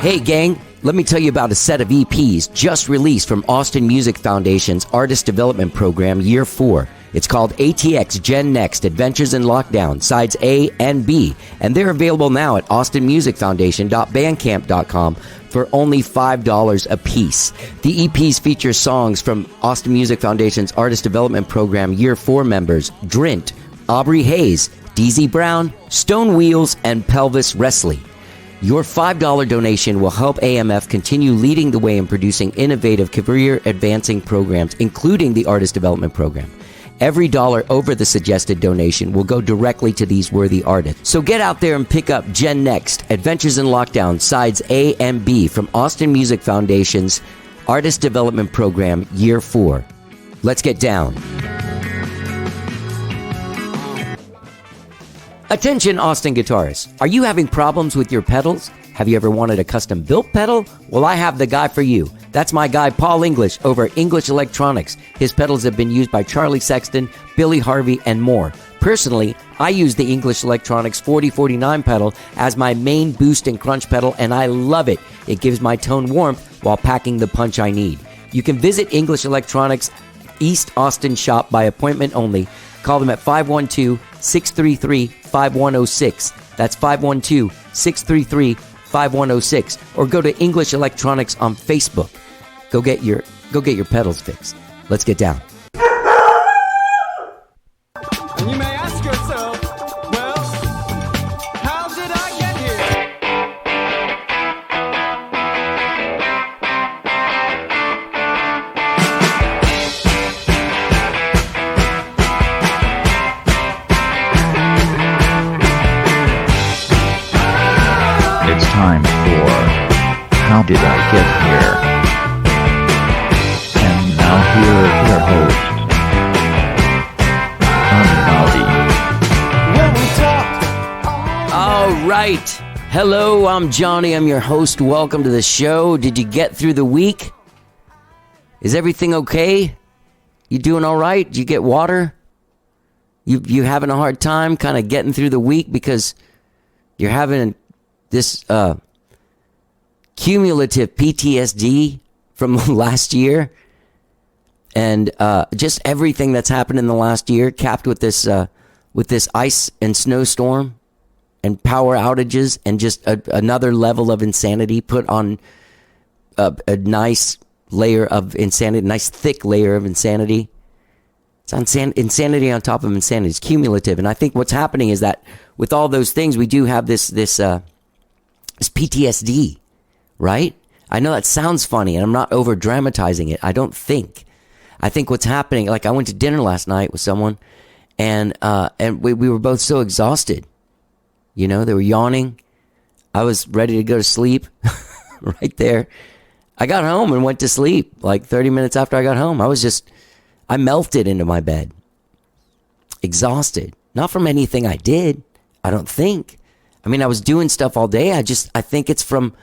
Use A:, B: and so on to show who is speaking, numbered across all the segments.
A: Hey gang, let me tell you about a set of EPs just released from Austin Music Foundation's Artist Development Program Year 4. It's called ATX Gen Next, Adventures in Lockdown, Sides A and B, and they're available now at austinmusicfoundation.bandcamp.com for only $5 a piece. The EPs feature songs from Austin Music Foundation's Artist Development Program Year 4 members Drint, Aubrey Hayes, DZ Brown, Stone Wheels, and Pelvis Wrestley. Your $5 donation will help AMF continue leading the way in producing innovative career-advancing programs, including the Artist Development Program. Every dollar over the suggested donation will go directly to these worthy artists. So get out there and pick up Gen Next, Adventures in Lockdown, Sides A and B from Austin Music Foundation's Artist Development Program Year 4. Let's get down. Attention Austin guitarists, are you having problems with your pedals? Have you ever wanted a custom built pedal? Well, I have the guy for you. That's my guy Paul English over at English Electronics. His pedals have been used by Charlie Sexton, Billy Harvey, and more. Personally, I use the English Electronics 4049 pedal as my main boost and crunch pedal, and I love it. It gives my tone warmth while packing the punch I need. You can visit English Electronics East Austin shop by appointment only. Call them at 512-633-5106. That's 512-633-5106. Or go to English Electronics on Facebook. Go get your pedals fixed. Let's get down.
B: And you may ask yourself, well, how did I get here?
C: It's time for How Did I Get Here? And now here is your host,
A: All right. Hello, I'm Johnny. I'm your host. Welcome to the show. Did you get through the week? Is everything okay? You doing all right? Did you get water? You having a hard time kind of getting through the week because you're having this cumulative PTSD from last year, and just everything that's happened in the last year, capped with this ice and snowstorm and power outages, and just another level of insanity put on a nice layer of insanity, nice thick layer of insanity. It's insanity on top of insanity. It's cumulative, and I think what's happening is that with all those things, we do have this PTSD, right? I know that sounds funny, and I'm not over dramatizing it. I don't think. I think what's happening, like I went to dinner last night with someone, and we were both so exhausted. You know, they were yawning. I was ready to go to sleep right there. I got home and went to sleep like 30 minutes after I got home. I melted into my bed. Exhausted. Not from anything I did, I don't think. I mean, I was doing stuff all day. I think it's from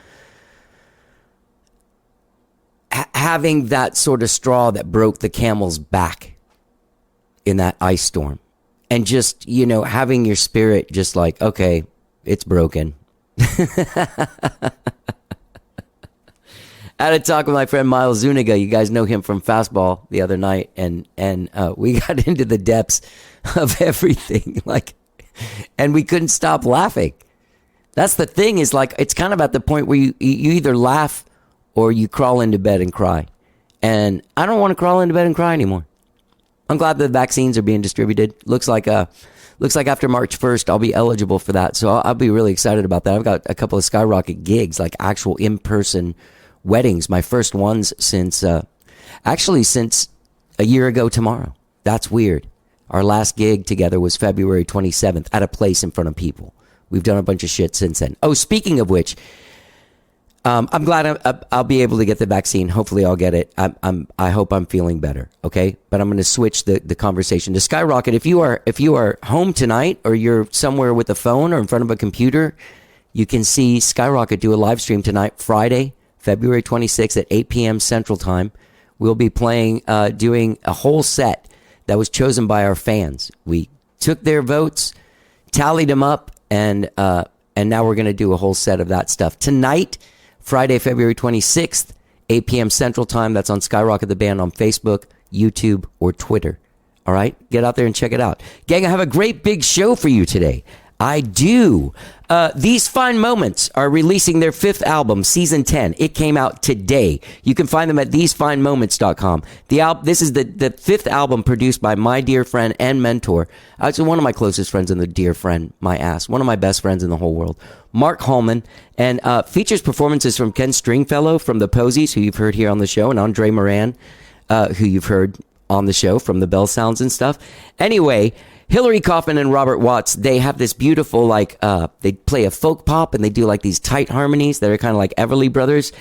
A: having that sort of straw that broke the camel's back in that ice storm. And just, you know, having your spirit just like, okay, it's broken. I had a talk with my friend Miles Zuniga. You guys know him from Fastball the other night. And we got into the depths of everything. And we couldn't stop laughing. That's the thing, is like, it's kind of at the point where you either laugh or you crawl into bed and cry. And I don't want to crawl into bed and cry anymore. I'm glad the vaccines are being distributed. Looks like after March 1st, I'll be eligible for that. So I'll be really excited about that. I've got a couple of Skyrocket gigs, like actual in-person weddings. My first ones since a year ago tomorrow. That's weird. Our last gig together was February 27th at a place in front of people. We've done a bunch of shit since then. Oh, speaking of which, I'm glad I'll be able to get the vaccine. Hopefully I'll get it. I hope I'm feeling better. Okay. But I'm going to switch the conversation to Skyrocket. If you are home tonight, or you're somewhere with a phone or in front of a computer, you can see Skyrocket do a live stream tonight, Friday, February 26th at 8 p.m. Central Time. We'll be doing a whole set that was chosen by our fans. We took their votes, tallied them up, and now we're going to do a whole set of that stuff. Tonight, Friday, February 26th, 8 p.m. Central Time. That's on Skyrocket the Band on Facebook, YouTube, or Twitter. All right? Get out there and check it out. Gang, I have a great big show for you today. I do. These Fine Moments are releasing their 5th album, Season 10. It came out today. You can find them at thesefinemoments.com. This is the 5th album produced by my dear friend and mentor. Actually, one of my closest friends and the dear friend, my ass. One of my best friends in the whole world, Mark Hallman. And features performances from Ken Stringfellow from the Posies, who you've heard here on the show, and Andre Moran, who you've heard on the show from the Bell Sounds and stuff. Anyway, Hillary Kaufman and Robert Watts, they have this beautiful, they play a folk pop and they do like these tight harmonies that are kind of like Everly Brothers.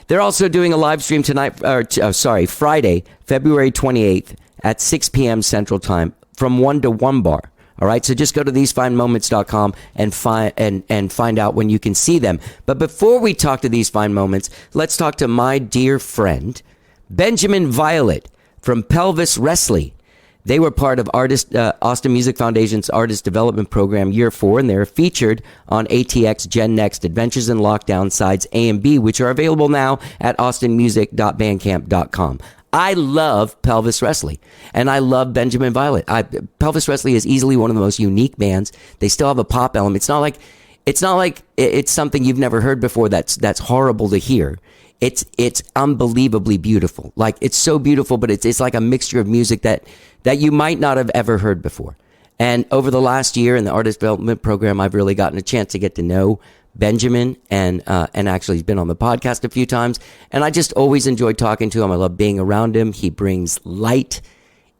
A: They're also doing a live stream Friday, February 28th at 6 p.m. Central Time from 1 to 1 bar. All right, so just go to thesefinemoments.com and find out when you can see them. But before we talk to These Fine Moments, let's talk to my dear friend, Benjamin Violet from Pelvis, Wrestley. They were part of Austin Music Foundation's Artist Development Program Year 4, and they're featured on ATX Gen Next, Adventures in Lockdown Sides A and B, which are available now at austinmusic.bandcamp.com. I love Pelvis Wrestley, and I love Benjamin Violet. Pelvis Wrestley is easily one of the most unique bands. They still have a pop element. It's not like it's something you've never heard before that's horrible to hear. It's unbelievably beautiful. Like, it's so beautiful, but it's like a mixture of music that you might not have ever heard before. And over the last year in the Artist Development Program, I've really gotten a chance to get to know Benjamin, and actually he's been on the podcast a few times. And I just always enjoy talking to him. I love being around him. He brings light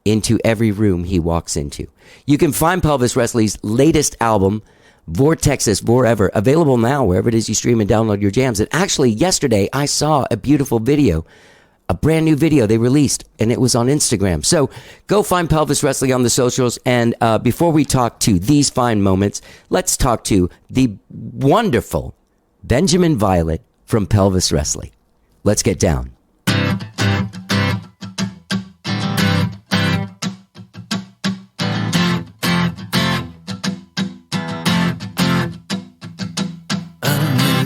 A: into every room he walks into. You can find Pelvis Wrestley's latest album, Vortexes Forever, available now wherever it is you stream and download your jams. And actually, yesterday I saw a beautiful video, a brand new video they released, and it was on Instagram. So go find Pelvis Wrestley on the socials. And before we talk to These Fine Moments, let's talk to the wonderful Benjamin Violet from Pelvis Wrestley. Let's get down.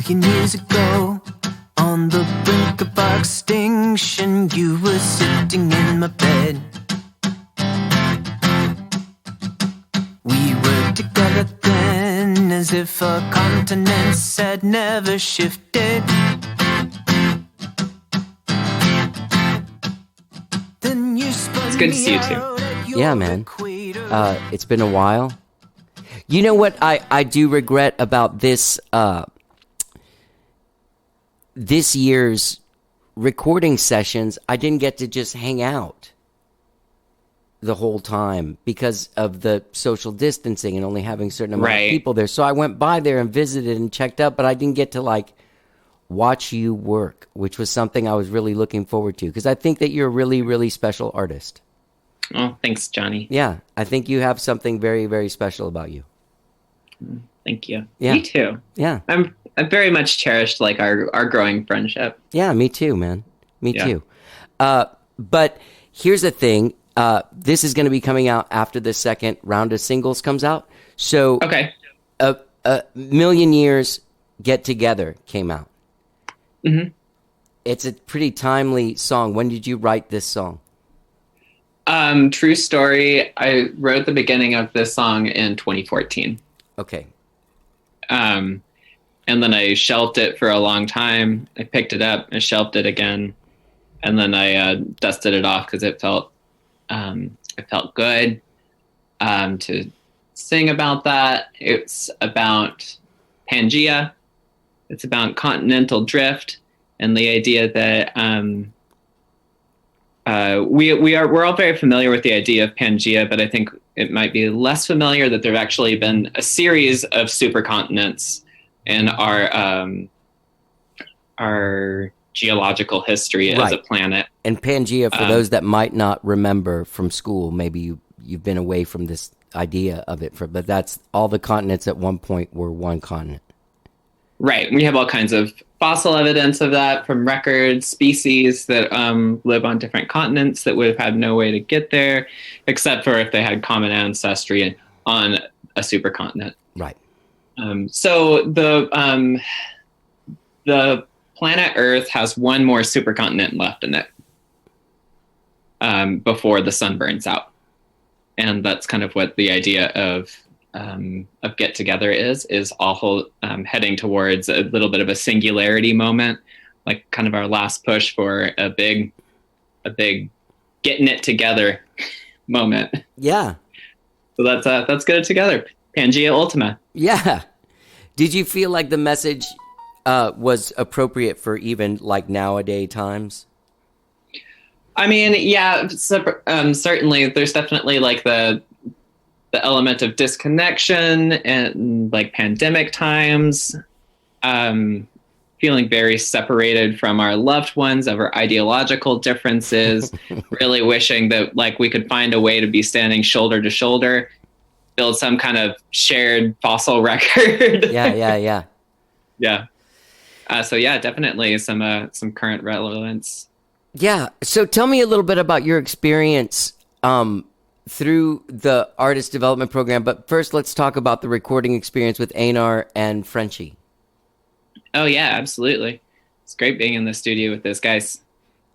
D: Years ago, on the brink of our extinction, you were sitting in my bed. We were together then, as if our continents had never shifted. Then you spun
E: It's good to see you too.
A: Yeah, man. It's been a while. You know what I do regret about this this year's recording sessions? I didn't get to just hang out the whole time because of the social distancing and only having a certain amount of people there. So I went by there and visited and checked up, but I didn't get to watch you work, which was something I was really looking forward to, because I think that you're a really, really special artist.
E: Oh, thanks, Johnny.
A: Yeah, I think you have something very, very special about you.
E: Thank you.
A: Yeah.
E: Me too.
A: Yeah.
E: I very much cherished our growing friendship.
A: Yeah, me too, man. Me
E: Yeah.
A: too. But here's the thing. This is going to be coming out after the second round of singles comes out. So
E: Okay.
A: A Million Years Get Together came out.
E: Mm-hmm.
A: It's a pretty timely song. When did you write this song?
E: True story. I wrote the beginning of this song in 2014.
A: Okay.
E: And then I shelved it for a long time. I picked it up and shelved it again. And then I dusted it off because it felt good to sing about that. It's about Pangea. It's about continental drift and the idea that we're all very familiar with the idea of Pangea, but I think it might be less familiar that there have actually been a series of supercontinents in our geological history as a planet.
A: And Pangea, for those that might not remember from school, maybe you've been away from this idea of it, but that's all the continents at one point were one continent.
E: Right. We have all kinds of fossil evidence of that from records, species that live on different continents that would have had no way to get there, except for if they had common ancestry on a supercontinent.
A: Right.
E: So the planet Earth has one more supercontinent left in it before the sun burns out. And that's kind of what the idea of Get Together is all heading towards a little bit of a singularity moment, like kind of our last push for a big getting it together moment.
A: Yeah.
E: So that's Get It Together. Pangea Ultima.
A: Yeah. Did you feel like the message was appropriate for even like nowadays times?
E: I mean, yeah, certainly. There's definitely like the element of disconnection and like pandemic times, feeling very separated from our loved ones over ideological differences, really wishing that like we could find a way to be standing shoulder to shoulder, build some kind of shared fossil record.
A: Yeah.
E: Yeah. So yeah, definitely some current relevance.
A: Yeah. So tell me a little bit about your experience through the artist development program. But first, let's talk about the recording experience with Einar and Frenchie.
E: Oh, yeah, absolutely. It's great being in the studio with those guys.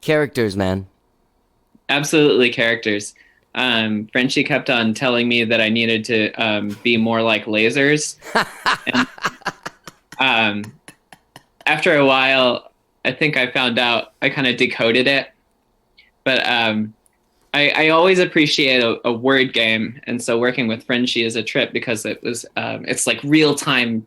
E: Characters,
A: man.
E: Absolutely characters. Frenchie kept on telling me that I needed to be more like lasers. And, after a while, I think I found out, I kind of decoded it. But I always appreciate a word game. And so working with Frenchie is a trip because it's like real time.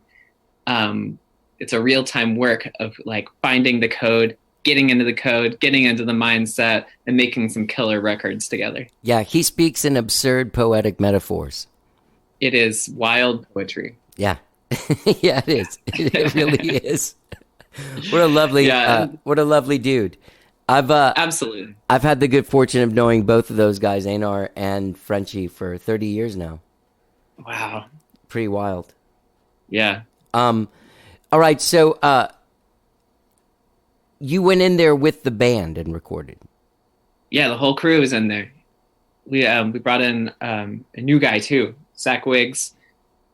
E: It's a real time work of like finding the code, getting into the code, getting into the mindset, and making some killer records together.
A: Yeah, he speaks in absurd poetic metaphors.
E: It is wild poetry.
A: Yeah. Yeah, it is. It really is. What a lovely dude.
E: Absolutely.
A: I've had the good fortune of knowing both of those guys, Einar and Frenchie, for 30 years now.
E: Wow.
A: Pretty wild.
E: Yeah.
A: All right, so you went in there with the band and recorded.
E: Yeah, the whole crew is in there. We brought in a new guy too, Zach Wiggs,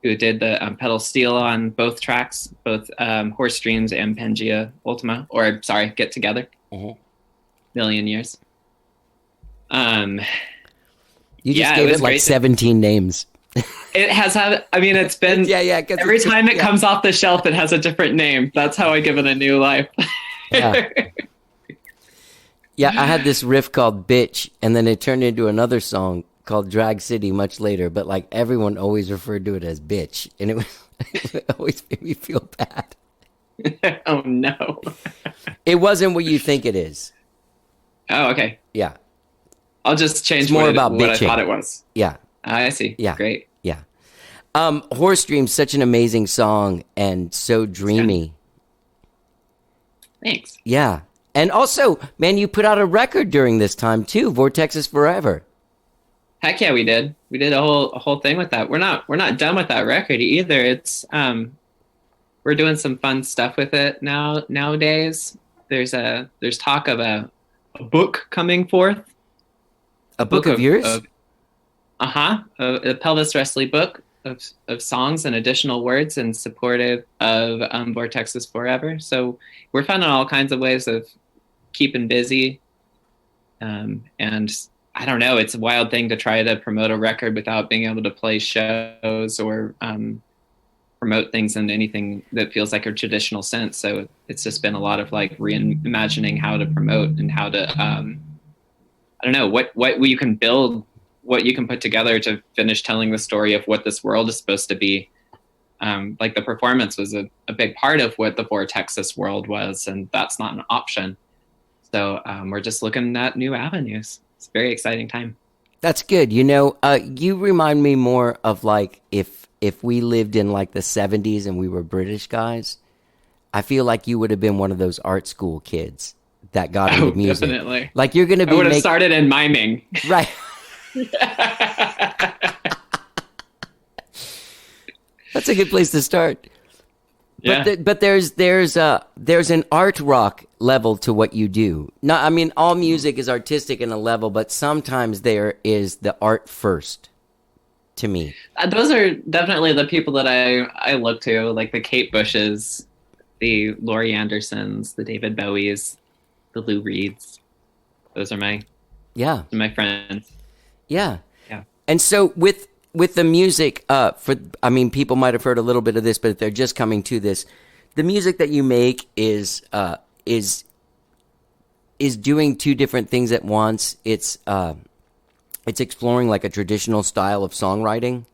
E: who did the pedal steel on both tracks, both Horse Dreams and Pangea Ultima, Get Together.
A: Mm-hmm.
E: Million Years.
A: You just gave it like 17 names.
E: It has had, I mean, it's been, every time it comes off the shelf, it has a different name. That's how I give it a new life.
A: Yeah. Yeah, I had this riff called Bitch, and then it turned into another song called Drag City much later, but like everyone always referred to it as Bitch, and it always made me feel bad.
E: Oh, no.
A: It wasn't what you think it is.
E: Oh, okay.
A: Yeah.
E: I'll just change
A: more
E: what
A: about
E: what I
A: bitching.
E: thought it was.
A: Yeah.
E: I see.
A: Yeah.
E: Great.
A: Yeah. Horse Dream's such an amazing song and so dreamy.
E: Thanks.
A: Yeah. And also, man, you put out a record during this time too, Vortex is Forever.
E: Heck yeah, we did. We did a whole thing with that. We're not done with that record either. It's we're doing some fun stuff with it nowadays. There's talk of a book coming forth.
A: A book of yours?
E: A Pelvis Wrestley book of songs and additional words in supportive of Vortex is Forever. So we're finding all kinds of ways of keeping busy. And I don't know, it's a wild thing to try to promote a record without being able to play shows or promote things in anything that feels like a traditional sense. So it's just been a lot of like reimagining how to promote and how to, I don't know, what you can build, what you can put together to finish telling the story of what this world is supposed to be. Like the performance was a big part of what the Vortex's world was, and that's not an option. So we're just looking at new avenues. It's a very exciting time.
A: That's good. You know, you remind me more of like if we lived in like the 70s and we were British guys, I feel like you would have been one of those art school kids that got into music.
E: Definitely.
A: Like you're going to be
E: I would have started in miming.
A: Right. That's a good place to start.
E: Yeah.
A: But there's an art rock level to what you do. No, I mean all music is artistic in a level, but sometimes there is the art first. To me,
E: those are definitely the people that I look to, like the Kate Bushes, the Laurie Andersons, the David Bowies, the Lou Reeds. Those are my friends.
A: Yeah.
E: Yeah.
A: And so with the music, people might have heard a little bit of this, but if they're just coming to this, the music that you make is doing two different things at once. It's exploring like a traditional style of songwriting,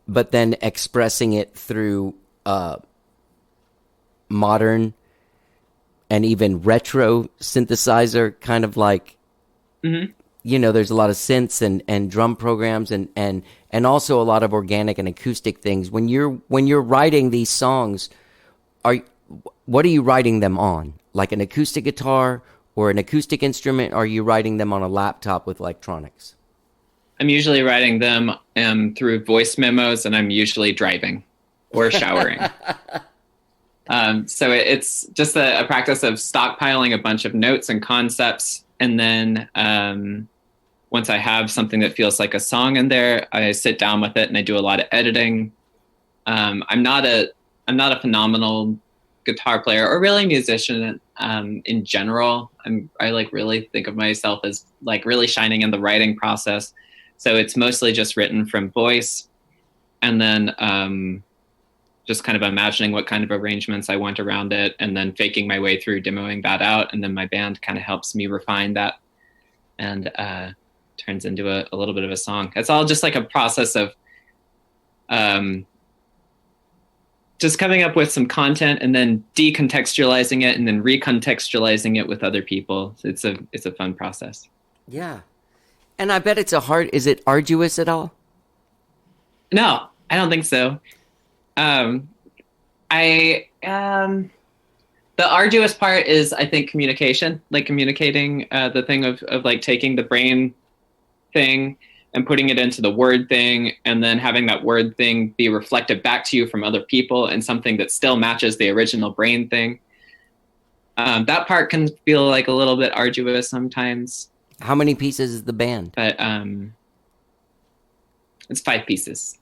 A: but then expressing it through modern and even retro synthesizer, kind of like, there's a lot of synths and drum programs and also a lot of organic and acoustic things. When you're writing these songs, what are you writing them on? Like an acoustic guitar or an acoustic instrument? Or are you writing them on a laptop with electronics?
E: I'm usually writing them through voice memos, and I'm usually driving or showering. So it's just a practice of stockpiling a bunch of notes and concepts. And then once I have something that feels like a song in there, I sit down with it and I do a lot of editing. I'm not a phenomenal guitar player or really musician in general. I really think of myself as like really shining in the writing process. So it's mostly just written from voice, and then just kind of imagining what kind of arrangements I want around it, and then faking my way through demoing that out. And then my band kind of helps me refine that and turns into a little bit of a song. It's all just like a process of just coming up with some content and then decontextualizing it and then recontextualizing it with other people. It's a fun process.
A: Yeah. And I bet is it arduous at all?
E: No, I don't think so. The arduous part is, I think, communication, like communicating the thing of like taking the brain thing and putting it into the word thing, and then having that word thing be reflected back to you from other people and something that still matches the original brain thing. That part can feel like a little bit arduous sometimes.
A: How many pieces is the band?
E: But it's 5 pieces.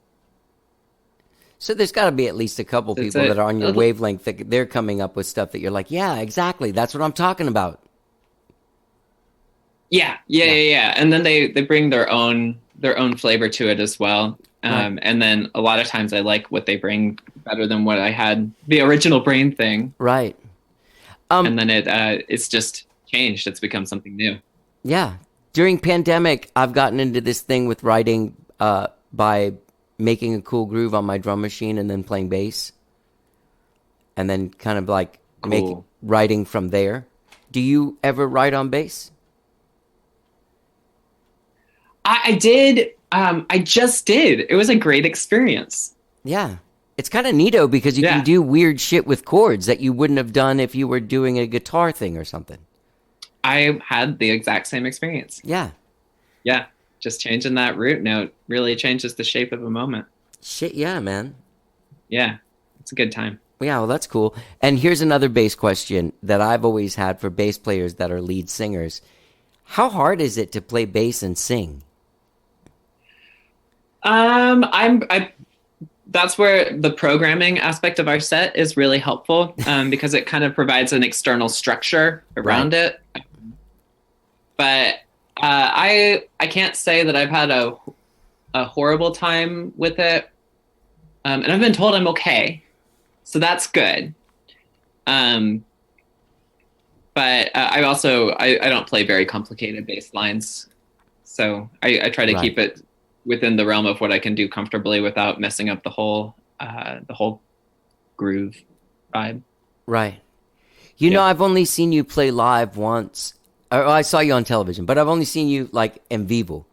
A: So there's got to be at least a couple people that are on your wavelength that they're coming up with stuff that you're like, yeah, exactly. That's what I'm talking about.
E: Yeah. And then they bring their own flavor to it as well.
A: Right.
E: And then a lot of times I like what they bring better than what I had, the original brain thing.
A: Right.
E: And then it's just changed. It's become something new.
A: Yeah. During pandemic, I've gotten into this thing with writing by making a cool groove on my drum machine and then playing bass. And then kind of like writing from there. Do you ever write on bass?
E: I did. I just did. It was a great experience.
A: Yeah. It's kind of neato because you can do weird shit with chords that you wouldn't have done if you were doing a guitar thing or something. I
E: had the exact same experience.
A: Yeah.
E: Yeah. Just changing that root note really changes the shape of a moment.
A: Shit, yeah, man.
E: Yeah. It's a good time.
A: Yeah, well, that's cool. And here's another bass question that I've always had for bass players that are lead singers. How hard is it to play bass and sing?
E: That's where the programming aspect of our set is really helpful, because it kind of provides an external structure around it. But I can't say that I've had a horrible time with it, and I've been told I'm okay, so that's good. But I don't play very complicated bass lines, so I try to keep it within the realm of what I can do comfortably without messing up the whole groove vibe.
A: Right. You know, I've only seen you play live once. Or I saw you on television, but I've only seen you like en vivo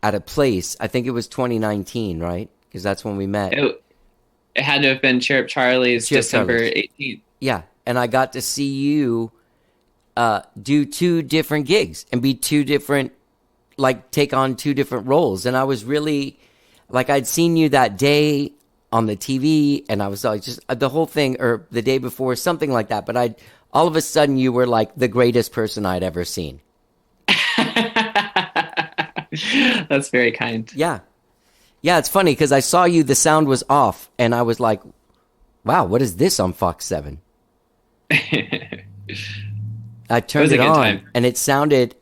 A: at a place. I think it was 2019, right? Because that's when we met.
E: It had to have been Chirp Charlie's December 18th.
A: Yeah, and I got to see you do 2 different gigs and be 2 different, like take on 2 different roles. And I was really, like I'd seen you that day on the TV and I was like just the whole thing, or the day before, something like that. But all of a sudden you were like the greatest person I'd ever seen.
E: That's very kind.
A: Yeah. Yeah, it's funny because I saw you, the sound was off, and I was like, wow, what is this on Fox 7? I turned
E: was a
A: it
E: good
A: on,
E: time.
A: and it sounded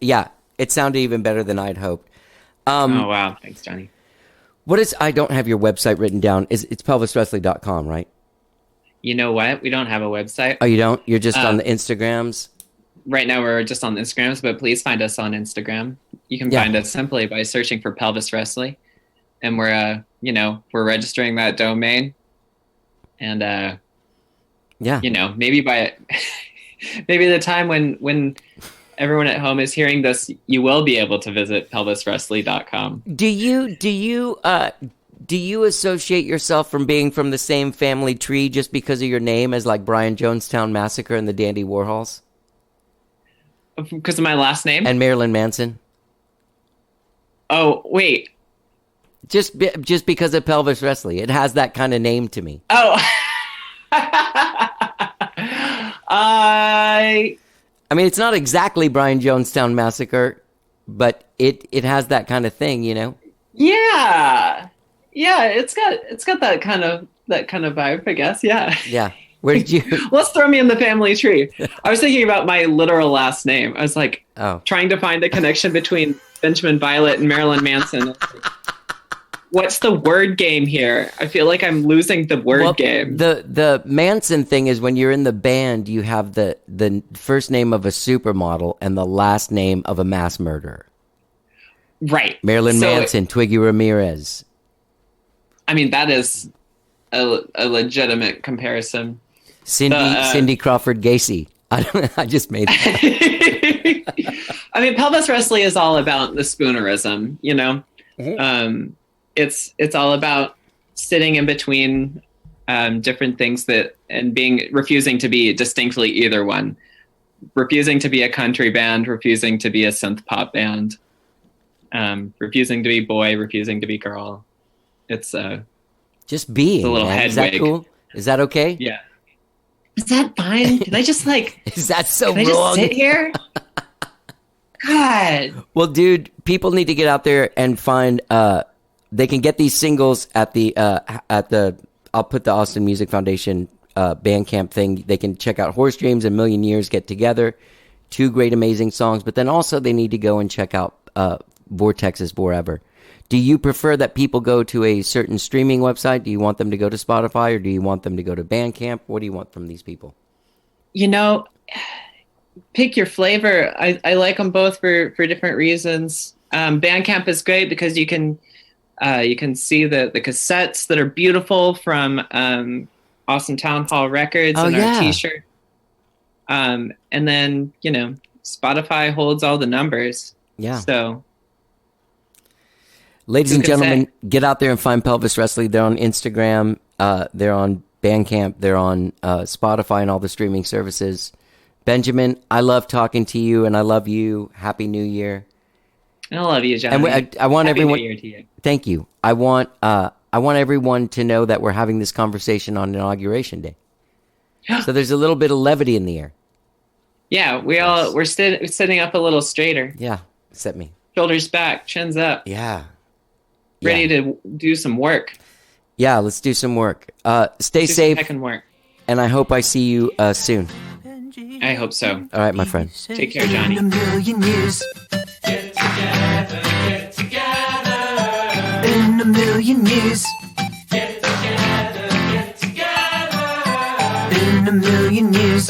A: even better than I'd hoped.
E: Oh wow, thanks, Johnny.
A: What is? I don't have your website written down. It's pelviswrestling.com, right?
E: You know what? We don't have a website.
A: Oh, you don't? You're just on the Instagrams?
E: Right now we're just on the Instagrams, but please find us on Instagram. You can find us simply by searching for Pelvis Wrestling. And we're registering that domain. And maybe maybe the time when everyone at home is hearing this, you will be able to visit pelviswrestling.com.
A: Do you associate yourself from being from the same family tree just because of your name as like Brian Jonestown Massacre and the Dandy Warhols?
E: Because of my last name?
A: And Marilyn Manson?
E: Oh, wait.
A: Just because of Pelvis Wrestling. It has that kind of name to me.
E: Oh.
A: I mean, it's not exactly Brian Jonestown Massacre, but it has that kind of thing, you know?
E: Yeah. Yeah, it's got that kind of vibe, I guess. Yeah.
A: Yeah. Where did you?
E: Let's throw me in the family tree. I was thinking about my literal last name. I was like, trying to find a connection between Benjamin Violet and Marilyn Manson. What's the word game here? I feel like I'm losing the word game.
A: The Manson thing is when you're in the band, you have the first name of a supermodel and the last name of a mass murderer.
E: Right.
A: Marilyn Manson, Twiggy Ramirez.
E: I mean, that is a legitimate comparison.
A: Cindy Crawford Gacy. I just made that.
E: I mean, Pelvis Wrestling is all about the spoonerism, you know? Mm-hmm. It's all about sitting in between different things and refusing to be distinctly either one. Refusing to be a country band, refusing to be a synth pop band, refusing to be boy, refusing to be girl. It's
A: just being.
E: A little head
A: Is that
E: wig.
A: Cool? Is that okay?
E: Yeah. Is that fine? Can I just
A: Is that so
E: can
A: wrong?
E: I just sit here? God.
A: Well, dude, people need to get out there and find. They can get these singles at the. I'll put the Austin Music Foundation Bandcamp thing. They can check out Horse Dreams and Million Years Get Together. Two great, amazing songs. But then also they need to go and check out Vortex is Forever. Do you prefer that people go to a certain streaming website? Do you want them to go to Spotify or do you want them to go to Bandcamp? What do you want from these people?
E: You know, pick your flavor. I like them both for different reasons. Bandcamp is great because you can see the cassettes that are beautiful from Austin Town Hall Records and our t-shirt. And then, Spotify holds all the numbers.
A: Yeah.
E: So,
A: ladies and gentlemen, get out there and find Pelvis Wrestling. They're on Instagram. They're on Bandcamp. They're on Spotify and all the streaming services. Benjamin, I love talking to you, and I love you. Happy New Year.
E: I love you, Johnny.
A: And I want
E: Happy
A: everyone.
E: New Year to you.
A: Thank you. I want everyone to know that we're having this conversation on Inauguration Day. So there's a little bit of levity in the air.
E: Yeah, we're sitting up a little straighter.
A: Yeah, except me.
E: Shoulders back, chins up.
A: Yeah.
E: Ready to do some work.
A: Yeah, let's do some work. Stay
E: Do
A: safe.
E: some heckin' work.
A: And I hope I see you soon.
E: I hope so.
A: All right, my friend.
E: Take care, Johnny.
D: In a million years.
B: Get together.
D: In a million years.
B: Get together.
D: In a million years.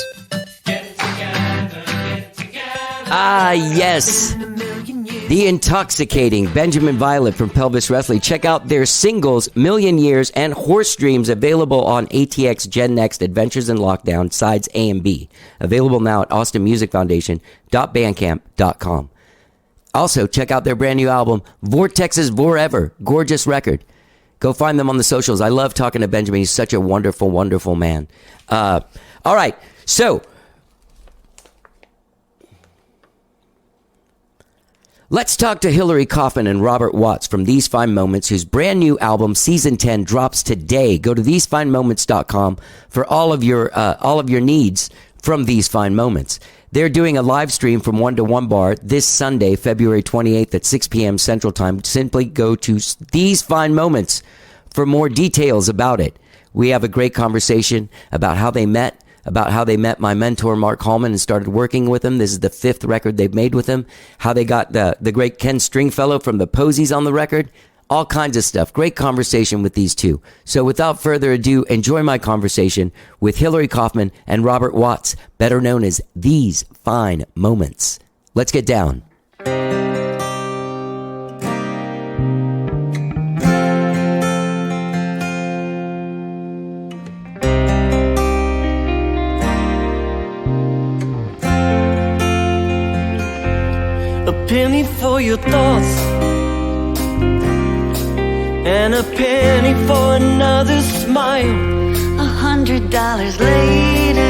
A: Ah, yes. The intoxicating Benjamin Violet from Pelvis Wrestling. Check out their singles, Million Years and Horse Dreams, available on ATX Gen Next, Adventures in Lockdown, sides A and B. Available now at austinmusicfoundation.bandcamp.com. Also, check out their brand new album, Vortex is Forever. Gorgeous record. Go find them on the socials. I love talking to Benjamin. He's such a wonderful, wonderful man. All right, so let's talk to Hillary Coffin and Robert Watts from These Fine Moments, whose brand new album, Season 10, drops today. Go to thesefinemoments.com for all of your needs from These Fine Moments. They're doing a live stream from 1 to 1 Bar this Sunday, February 28th at 6 p.m. Central Time. Simply go to These Fine Moments for more details about it. We have a great conversation about how they met, about how they met my mentor, Mark Hallman, and started working with him. This is the 5th record they've made with him. How they got the great Ken Stringfellow from the Posies on the record. All kinds of stuff. Great conversation with these two. So without further ado, enjoy my conversation with Hillary Kaufman and Robert Watts, better known as These Fine Moments. Let's get down.
D: A penny for your thoughts, and a penny for another smile. $100 later,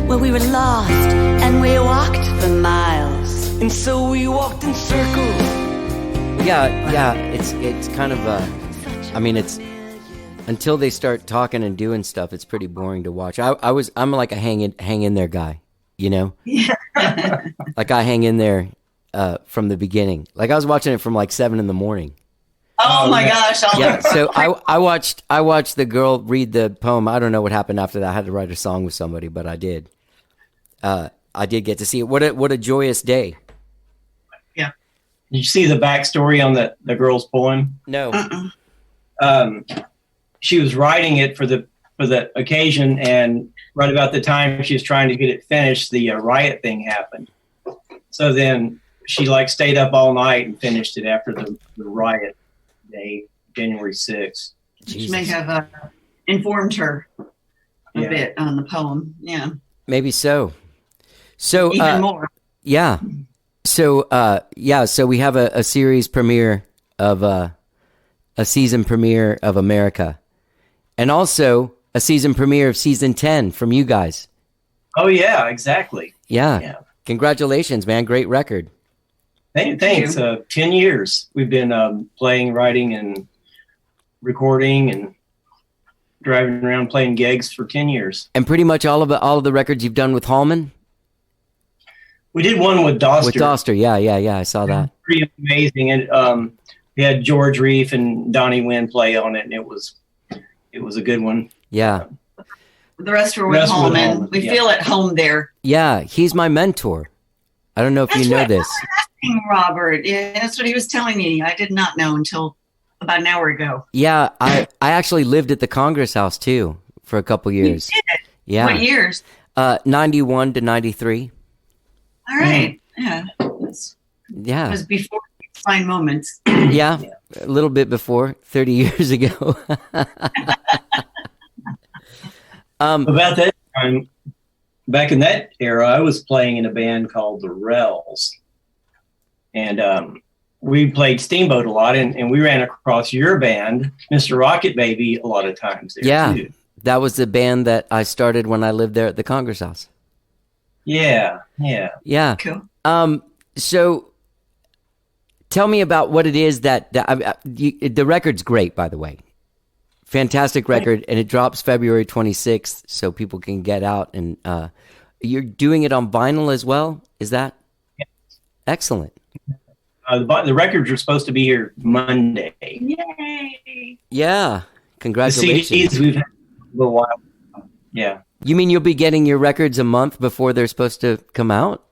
D: well, we were lost and we walked for miles, and so we walked in circles.
A: Yeah, it's kind of I mean, it's until they start talking and doing stuff, it's pretty boring to watch. I'm like a hang in there guy, you know?
F: Yeah.
A: Like I hang in there from the beginning. Like I was watching it from like 7 a.m.
F: Oh my gosh!
A: Yeah, so I watched the girl read the poem. I don't know what happened after that. I had to write a song with somebody, but I did. I did get to see it. What a joyous day!
F: Yeah.
G: Did you see the backstory on the girl's poem?
A: No.
G: She was writing it for the occasion, and right about the time she was trying to get it finished, the riot thing happened. So then she stayed up all night and finished it after the riot day, January 6th.
F: Which may have informed her a bit on the poem. Yeah.
A: Maybe so. So
F: even more.
A: Yeah. So so we have a series premiere of a season premiere of America, and also a season premiere of season 10 from you guys.
G: Oh yeah, exactly.
A: Yeah. Congratulations, man! Great record.
G: Thanks. 10 years we've been playing, writing, and recording, and driving around playing gigs for 10 years.
A: And pretty much all of the records you've done with Hallman.
G: We did one with Doster.
A: With Doster, yeah, I saw that.
G: Pretty amazing, and we had George Reef and Donnie Wynn play on it, and it was a good one.
A: Yeah.
F: The rest were with Hallman. We feel at home there.
A: Yeah, he's my mentor. I don't know if you know this.
F: Robert, yeah, that's what he was telling me. I did not know until about an hour ago.
A: Yeah, I actually lived at the Congress House too for a couple years.
F: You did?
A: Yeah.
F: What years?
A: 91 to 93.
F: All right. Yeah. It was before Fine Moments.
A: Yeah, a little bit before, 30 years ago.
G: About that time, back in that era, I was playing in a band called the Rels. And we played Steamboat a lot, and we ran across your band, Mr. Rocket Baby, a lot of times there too.
A: That was the band that I started when I lived there at the Congress House. Yeah.
F: Cool.
A: So tell me about what it is that the record's great, by the way. Fantastic record, and it drops February 26th, so people can get out. And you're doing it on vinyl as well, is that?
G: Yes.
A: Excellent.
G: The records are supposed to be here Monday.
F: Yay!
A: Yeah, congratulations.
G: The CDs we've had a little while. Yeah.
A: You mean you'll be getting your records a month before they're supposed to come out?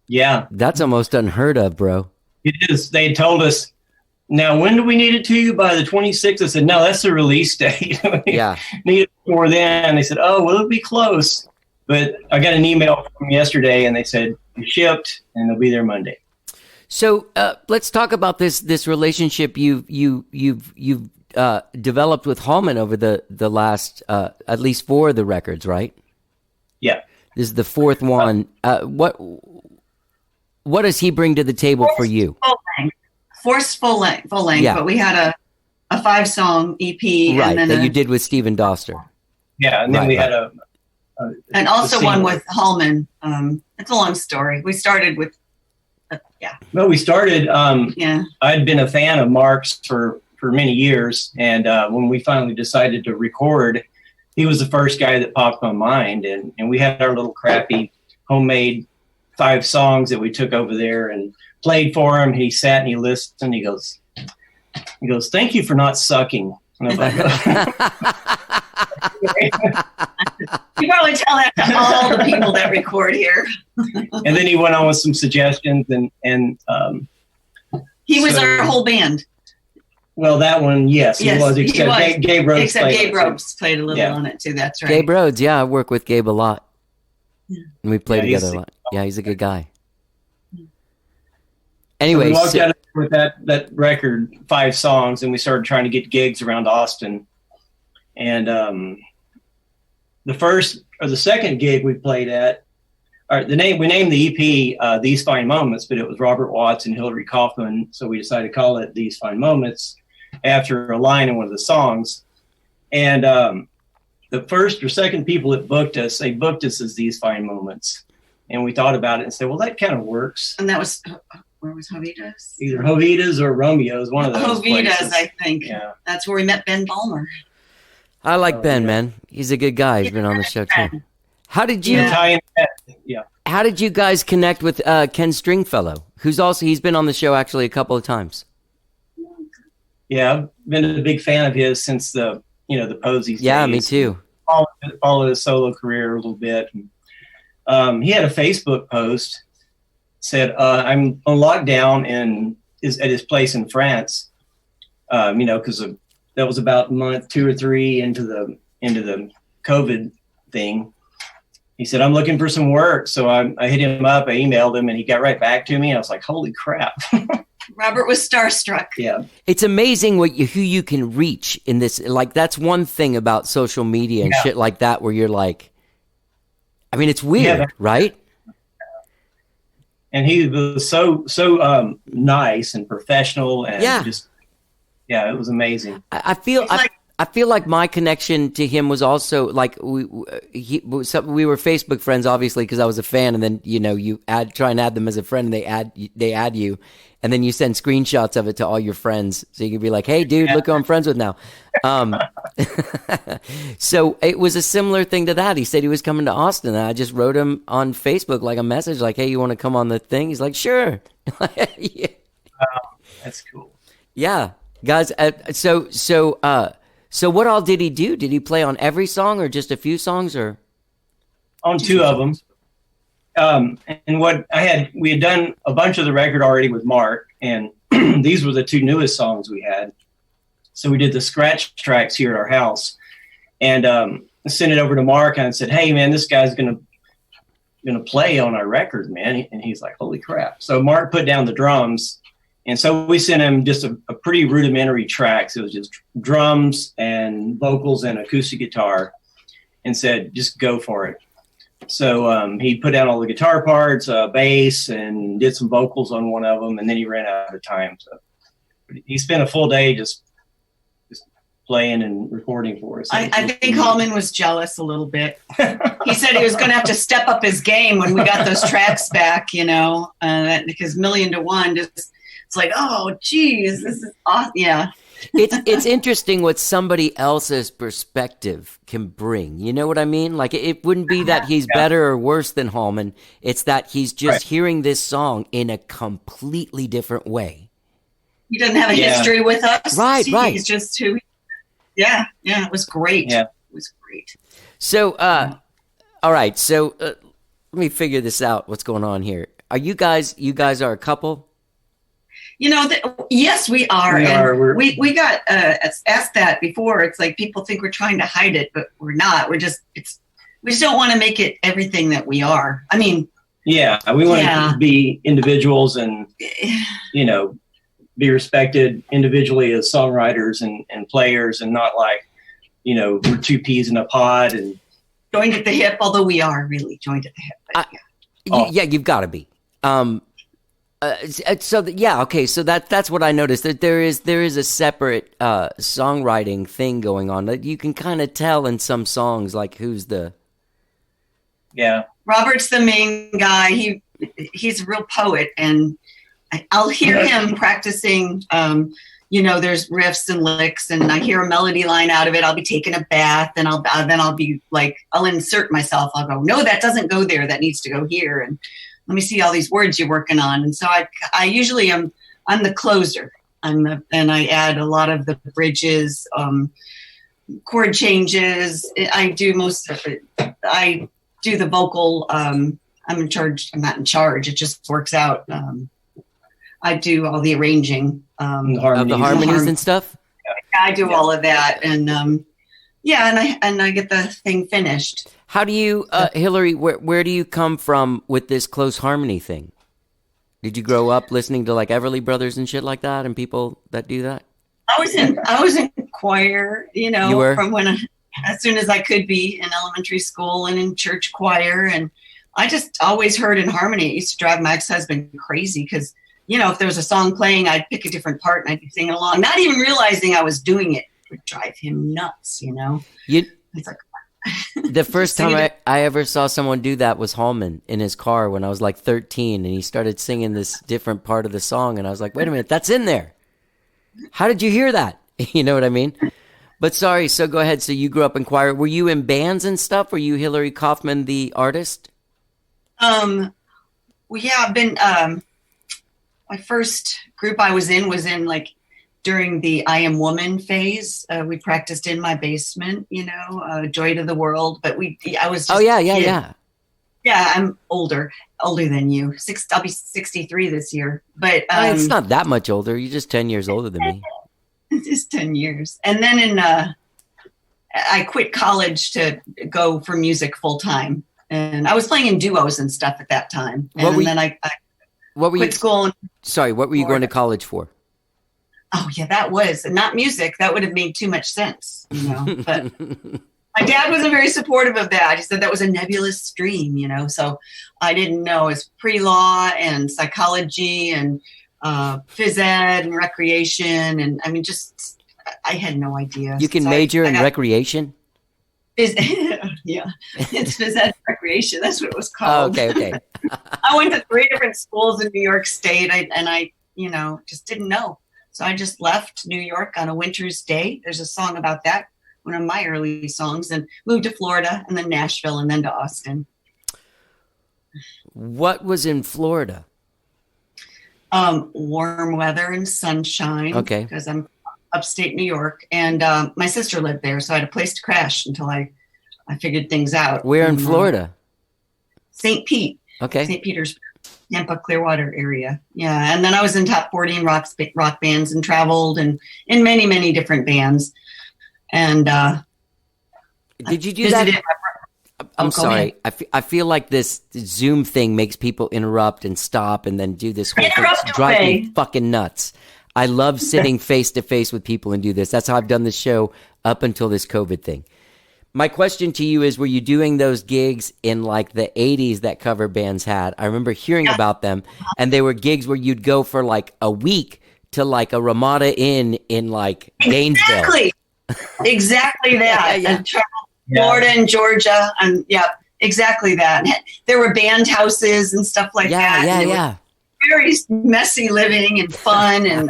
G: Yeah.
A: That's almost unheard of, bro.
G: It is. They told us, now, when do we need it to you? By the 26th? I said, no, that's the release date.
A: Yeah.
G: Need it before then. They said, oh, well, it'll be close. But I got an email from yesterday, and they said, it shipped, and they'll be there Monday.
A: So let's talk about this relationship you've developed with Hallman over the last at least 4 of the records, right?
G: Yeah.
A: This is the 4th one. What does he bring to the table for you?
F: Full length,
A: Yeah.
F: but we had a 5-song EP,
A: Right,
F: and then
A: that you did with Stephen Doster.
G: Yeah, and then we had
F: and also one with Hallman. It's a long story. We started with
G: Well, we started.
F: Yeah.
G: I'd been a fan of Mark's for many years, and when we finally decided to record, he was the first guy that popped my mind, and we had our little crappy homemade 5 songs that we took over there and played for him. He sat and he listened. He goes, "Thank you for not sucking." And I was like,
F: the people that record here.
G: And then he went on with some suggestions, and
F: he was our whole band.
G: Well, that one, yes, he was. Except Gabe Rhodes.
F: Except Gabe Rhodes played a little on it too. That's right.
A: Gabe Rhodes, I work with Gabe a lot. And we play together a lot. Yeah, he's a good guy. Anyway,
G: so we walked out with that record, 5 songs, and we started trying to get gigs around Austin. And the second gig we played at, we named the EP These Fine Moments, but it was Robert Watts and Hillary Kaufman, so we decided to call it These Fine Moments after a line in one of the songs. And the first or second people that booked us, they booked us as These Fine Moments. And we thought about it and said, well, that kind of works.
F: And that was, where was Jovita's?
G: Either Jovita's or Romeo's, one of those
F: Jovita's,
G: places.
F: I think. Yeah. That's where we met Ben Balmer.
A: I like Ben, man. He's a good guy. He's been on the show too. How did you? How did you guys connect with Ken Stringfellow, he's been on the show actually a couple of times?
G: Yeah, I've been a big fan of his since the Posies.
A: Yeah,
G: days.
A: me too.
G: Followed his solo career a little bit. He had a Facebook post said, "I'm on lockdown at his place in France." Because that was about month 2 or 3 into the COVID thing. He said, "I'm looking for some work." So I hit him up, I emailed him, and he got right back to me. I was like, holy crap.
F: Robert was starstruck.
G: Yeah.
A: It's amazing who you can reach in this. Like, that's one thing about social media and shit like that, where you're like, I mean, it's weird, right?
G: And he was so nice and professional, and it was amazing.
A: I feel like my connection to him was also like we were Facebook friends, obviously, because I was a fan, and then you try and add them as a friend, and they add you, and then you send screenshots of it to all your friends, so you can be like, "Hey, dude, look who I'm friends with now." So it was a similar thing to that. He said he was coming to Austin, and I just wrote him on Facebook like a message, like, "Hey, you want to come on the thing?" He's like, "Sure."
G: Yeah. That's cool.
A: Yeah, guys. So what all did he do? Did he play on every song, or just a few songs, or
G: on 2 of them? And we had done a bunch of the record already with Mark, and these were the 2 newest songs we had. So we did the scratch tracks here at our house, and sent it over to Mark, and I said, "Hey, man, this guy's gonna play on our record, man." And he's like, "Holy crap!" So Mark put down the drums. And so we sent him just a pretty rudimentary tracks. It was just drums and vocals and acoustic guitar, and said, just go for it. So he put down all the guitar parts, bass, and did some vocals on one of them, and then he ran out of time. So he spent a full day just playing and recording for us.
F: I think Hallman was jealous a little bit. He said he was going to have to step up his game when we got those tracks back, because Million to One just... It's like, oh, geez, this is awesome. Yeah.
A: It's interesting what somebody else's perspective can bring. You know what I mean? Like, it wouldn't be that he's better or worse than Hallman. It's that he's just hearing this song in a completely different way.
F: He doesn't have a history with us.
A: Right.
F: He's just who. Yeah. It was great. Yeah. It was great.
A: So, all right. So let me figure this out. What's going on here? Are you guys are a couple?
F: Yes, we are. We got asked that before. It's like people think we're trying to hide it, but we're not. We just don't want to make it everything that we are. I mean,
G: we want to be individuals and, be respected individually as songwriters and players, and not like, we're 2 peas in a pod and
F: joined at the hip, although we are really joined at the hip. But,
A: you've got to be. So that's what I noticed, that there is a separate songwriting thing going on that you can kind of tell in some songs, like who's the.
G: Yeah.
F: Robert's the main guy. He's a real poet, and I'll hear him practicing. There's riffs and licks, and I hear a melody line out of it. I'll be taking a bath, and I'll be like, I'll insert myself. I'll go, no, that doesn't go there. That needs to go here, and let me see all these words you're working on. And so I usually I'm the closer. And I add a lot of the bridges, chord changes. I do most of it. I do the vocal. I'm in charge. I'm not in charge. It just works out. I do all the arranging
A: Of the harmonies and stuff.
F: I do all of that, and and I get the thing finished.
A: How do you, Hillary? Where do you come from with this close harmony thing? Did you grow up listening to like Everly Brothers and shit like that, and people that do that?
F: I was in choir,
A: You were?
F: from as soon as I could be in elementary school and in church choir, and I just always heard in harmony. It used to drive my ex-husband crazy because, if there was a song playing, I'd pick a different part and I'd be singing along, not even realizing I was doing it. It would drive him nuts, It's like,
A: the first time I ever saw someone do that was Hallman in his car when I was like 13, and he started singing this different part of the song, and I was like, wait a minute, that's in there. How did you hear that? You know what I mean? But sorry, so go ahead. So you grew up in choir. Were you in bands and stuff? Were you Hillary Kaufman, the artist?
F: Well, yeah, I've been, my first group I was in like during the I Am Woman phase. We practiced in my basement, Joy to the World, but I was just
A: yeah.
F: Yeah, I'm older than you. I'll be 63 this year, but
A: it's not that much older. You're just 10 years older than me.
F: Just 10 years. And then I quit college to go for music full time, and I was playing in duos and stuff at that time. And then I quit school.
A: Sorry, what were you going to college for?
F: Oh yeah, that was not music. That would have made too much sense, But my dad wasn't very supportive of that. He said that was a nebulous dream, So I didn't know. It's pre-law and psychology and phys ed and recreation, and I mean, I had no idea.
A: You can major in recreation.
F: Yeah, it's phys ed recreation. That's what it was called.
A: Oh, okay.
F: I went to 3 different schools in New York State, and I just didn't know. So I just left New York on a winter's day. There's a song about that, one of my early songs, and moved to Florida, and then Nashville, and then to Austin.
A: What was in Florida?
F: Warm weather and sunshine.
A: Okay.
F: Because I'm upstate New York, and my sister lived there, so I had a place to crash until I figured things out.
A: Where in Florida?
F: St. Pete.
A: Okay.
F: St. Petersburg, Tampa, Clearwater area. Yeah, and then I was in top 40 in rock bands and traveled and in many, many different bands. And
A: did you do that? I'm sorry. I feel like this Zoom thing makes people interrupt and stop and then do this whole thing. It's driving me fucking nuts. I love sitting face to face with people and do this. That's how I've done this show up until this COVID thing. My question to you is, were you doing those gigs in like the 80s that cover bands had? I remember hearing about them, and they were gigs where you'd go for like a week to like a Ramada Inn in like Gainesville.
F: Exactly that.
A: Yeah.
F: And travel Florida and Georgia, and exactly that. There were band houses and stuff like that.
A: Yeah.
F: Very messy living and fun and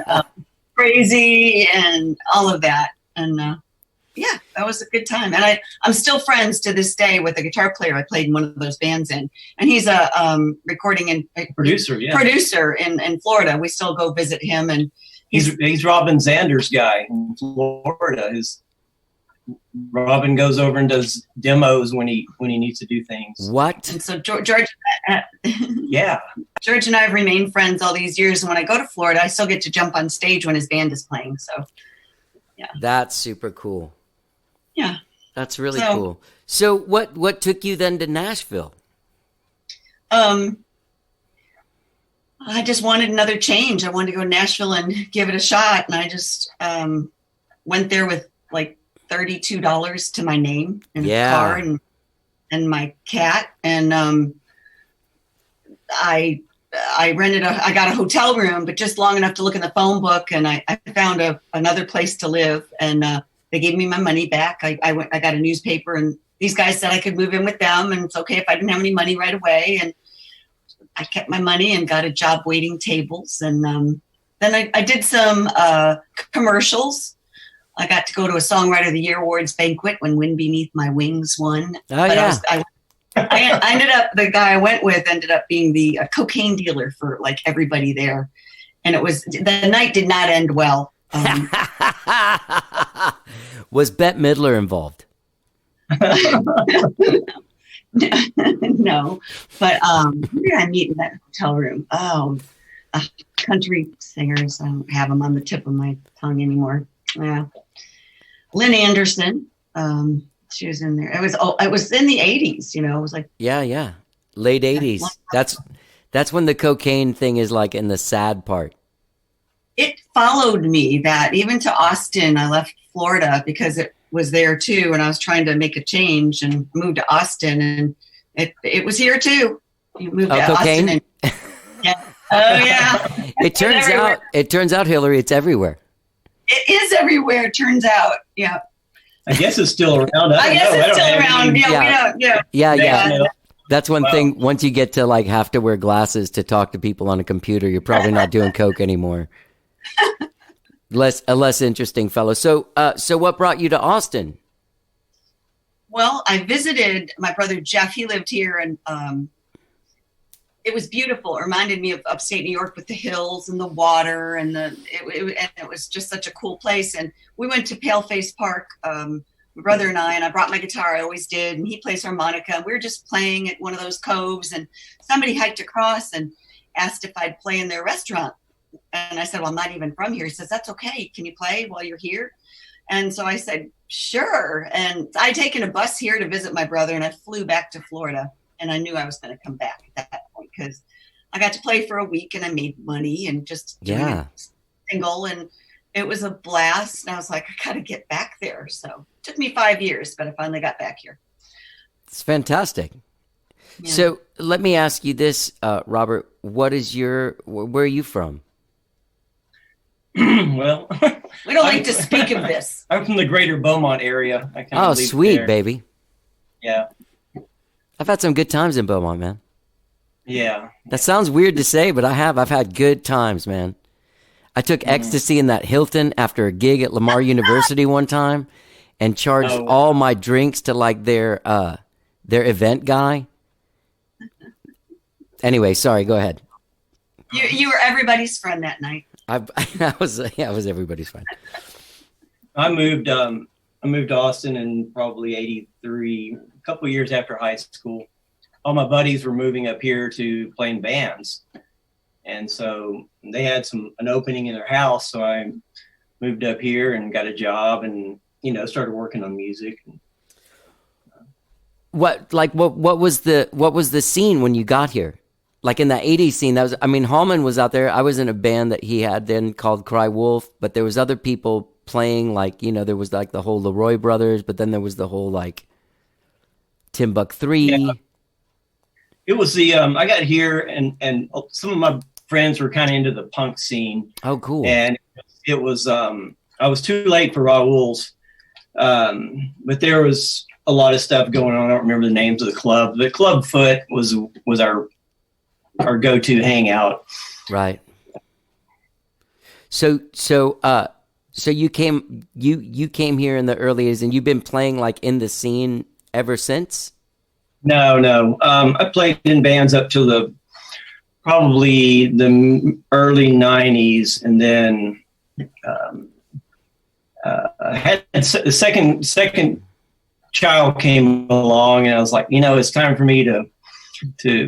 F: crazy and all of that. And that was a good time. And I'm still friends to this day with a guitar player I played in one of those bands in. And he's a recording and producer in Florida. We still go visit him, and
G: he's Robin Zander's guy in Florida. Robin goes over and does demos when he needs to do things.
A: What?
F: And so George and I have remained friends all these years. And when I go to Florida, I still get to jump on stage when his band is playing. So, yeah.
A: That's super cool.
F: Yeah.
A: That's really cool. So what took you then to Nashville?
F: I just wanted another change. I wanted to go to Nashville and give it a shot. And I just went there with like $32 to my name in the car and my cat. And I got a hotel room, but just long enough to look in the phone book. And I found another place to live, and they gave me my money back. I got a newspaper, and these guys said I could move in with them, and it's okay if I didn't have any money right away. And I kept my money and got a job waiting tables. And then I did some commercials. I got to go to a Songwriter of the Year Awards banquet when Wind Beneath My Wings won. I ended up, the guy I went with ended up being the cocaine dealer for like everybody there. And the night did not end well.
A: Was Bette Midler involved?
F: No, but who did I meet in that hotel room? Oh, country singers. I don't have them on the tip of my tongue anymore. Yeah, Lynn Anderson. She was in there. It was in the 80s. You know, it was like
A: Yeah. Late 80s. That's when the cocaine thing is like in the sad part.
F: it followed me that even to Austin. I left Florida because it was there too, and I was trying to make a change and moved to Austin, and it was here too. You moved to
A: cocaine?
F: Austin. And, yeah. Oh yeah.
A: It turns out, Hillary, it's everywhere.
F: It is everywhere. It turns out. Yeah.
G: I guess it's still around.
F: I guess it's still around.
A: Yeah.
F: We don't. Yeah.
A: Yeah. That's one thing. Once you get to like have to wear glasses to talk to people on a computer, you're probably not doing coke anymore. A less interesting fellow. So what brought you to Austin?
F: Well, I visited my brother Jeff. He lived here, and it was beautiful. It reminded me of upstate New York with the hills and the water, and it was just such a cool place. And we went to Paleface Park, my brother and I brought my guitar. I always did, and he plays harmonica. We were just playing at one of those coves, and somebody hiked across and asked if I'd play in their restaurant. And I said, well, I'm not even from here. He says, that's okay. Can you play while you're here? And so I said, sure. And I'd taken a bus here to visit my brother, and I flew back to Florida. And I knew I was going to come back at that point because I got to play for a week and I made money and just doing it single. And it was a blast. And I was like, I got to get back there. So it took me 5 years, but I finally got back here.
A: It's fantastic. Yeah. So let me ask you this, Robert, where are you from?
G: Well,
F: we don't like to speak of this.
G: I'm from the greater Beaumont area.
A: Oh, sweet, baby.
G: Yeah.
A: I've had some good times in Beaumont, man.
G: Yeah.
A: That sounds weird to say, but I've had good times, man. I took ecstasy in that Hilton after a gig at Lamar University one time and charged all my drinks to like their event guy. Anyway, sorry, go ahead.
F: You were everybody's friend that night.
A: I was everybody's friend.
G: I moved to Austin in probably 83, a couple of years after high school. All my buddies were moving up here to play in bands. And so they had an opening in their house. So I moved up here and got a job and, started working on music.
A: What was the scene when you got here? Like in the 80s scene, Hallman was out there. I was in a band that he had then called Cry Wolf, but there was other people playing, there was like the whole Leroy Brothers, but then there was the whole like Timbuk 3. Yeah.
G: It was I got here and some of my friends were kind of into the punk scene.
A: Oh, cool.
G: And it was, I was too late for Raoul's, but there was a lot of stuff going on. I don't remember the names of the club. The Club Foot was our go-to hangout.
A: Right. So you came here in the early days, and you've been playing like in the scene ever since?
G: No. I played in bands up to probably the early 90s, and then I had the second child came along, and I was like, it's time for me to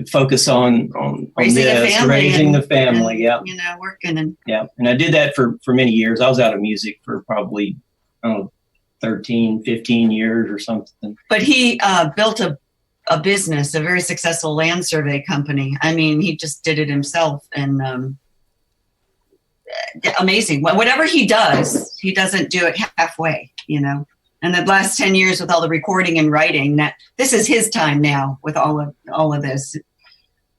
G: focus on raising the family. Yeah.
F: Working and
G: and I did that for many years. I was out of music for probably 13, 15 years or something.
F: But he built a business, a very successful land survey company. I mean, he just did it himself, and amazing. Whatever he does, he doesn't do it halfway, And the last 10 years with all the recording and writing, that this is his time now with all of this.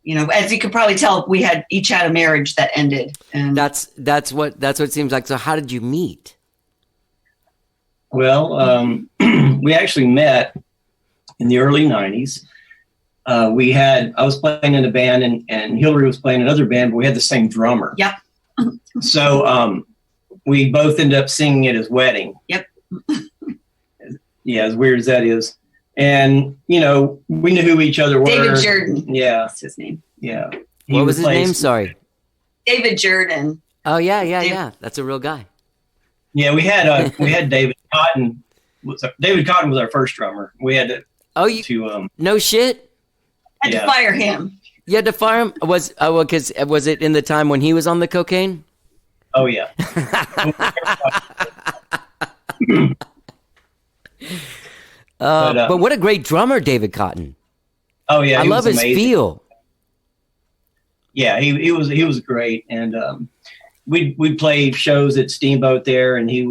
F: As you could probably tell, we each had a marriage that ended. And
A: that's what it seems like. So how did you meet?
G: Well, we actually met in the early 90s. I was playing in a band and Hillary was playing another band, but we had the same drummer.
F: Yep.
G: So we both ended up singing at his wedding.
F: Yep.
G: Yeah, as weird as that is. And, we knew who each other were.
F: David Jordan.
G: Yeah.
F: That's his name.
G: Yeah.
A: What was his name? Sorry.
F: David Jordan.
A: Oh, yeah. That's a real guy.
G: Yeah, we had David Cotton. David Cotton was our first drummer. We had
A: Oh, you
G: to
A: no shit.
F: I had
G: Yeah.
F: to fire him.
A: You had to fire him. Was it in the time when he was on the cocaine?
G: oh yeah.
A: But what a great drummer, David Cotton.
G: Oh yeah,
A: I
G: he
A: love
G: was
A: his
G: amazing.
A: feel.
G: Yeah, he was great, and we'd play shows at Steamboat there, and he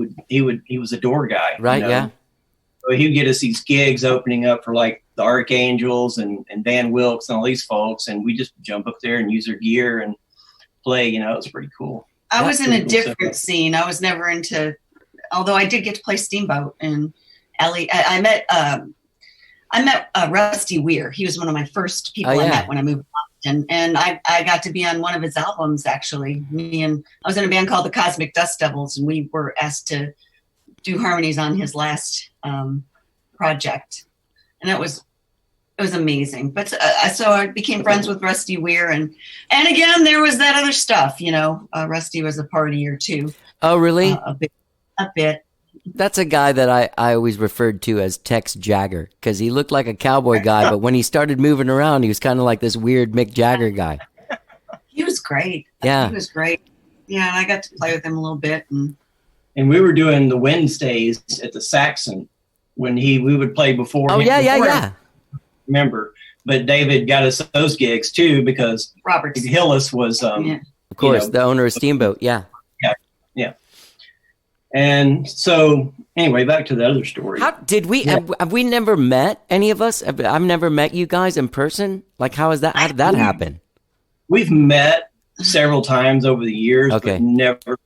G: was a door guy,
A: Right? Yeah.
G: So he'd get us these gigs opening up for like the Archangels and Van Wilkes and all these folks, and we just jump up there and use their gear and play. You know, it was pretty cool.
F: I was in a
G: pretty cool
F: different
G: stuff.
F: scene. I was never into, although I did get to play Steamboat and Ellie. I met Rusty Weir. He was one of my first people
A: Oh, yeah.
F: I met when I moved to Boston, and I got to be on one of his albums. Actually, I was in a band called the Cosmic Dust Devils, and we were asked to do harmonies on his last project, and it was amazing. But so I became friends with Rusty Weir, and again there was that other stuff. Rusty was a partier too,
A: Oh, really?
F: a bit.
A: That's a guy that I always referred to as Tex Jagger because he looked like a cowboy guy, but when he started moving around, he was kind of like this weird Mick Jagger guy.
F: He was great.
A: Yeah.
F: He was great. Yeah, and I got to play with him a little bit, and
G: And we were doing the Wednesdays at the Saxon when we would play before.
A: Oh, yeah.
G: Remember, but David got us those gigs too because
F: Robert
G: Hillis was
F: Yeah.
A: Of course,
G: know,
A: the owner of Steamboat. Yeah.
G: And so anyway, back to the other story.
A: How did we have we never met any of us? I've never met you guys in person. Like, how did that happen?
G: We've met several times over the years,
A: Okay.
G: but never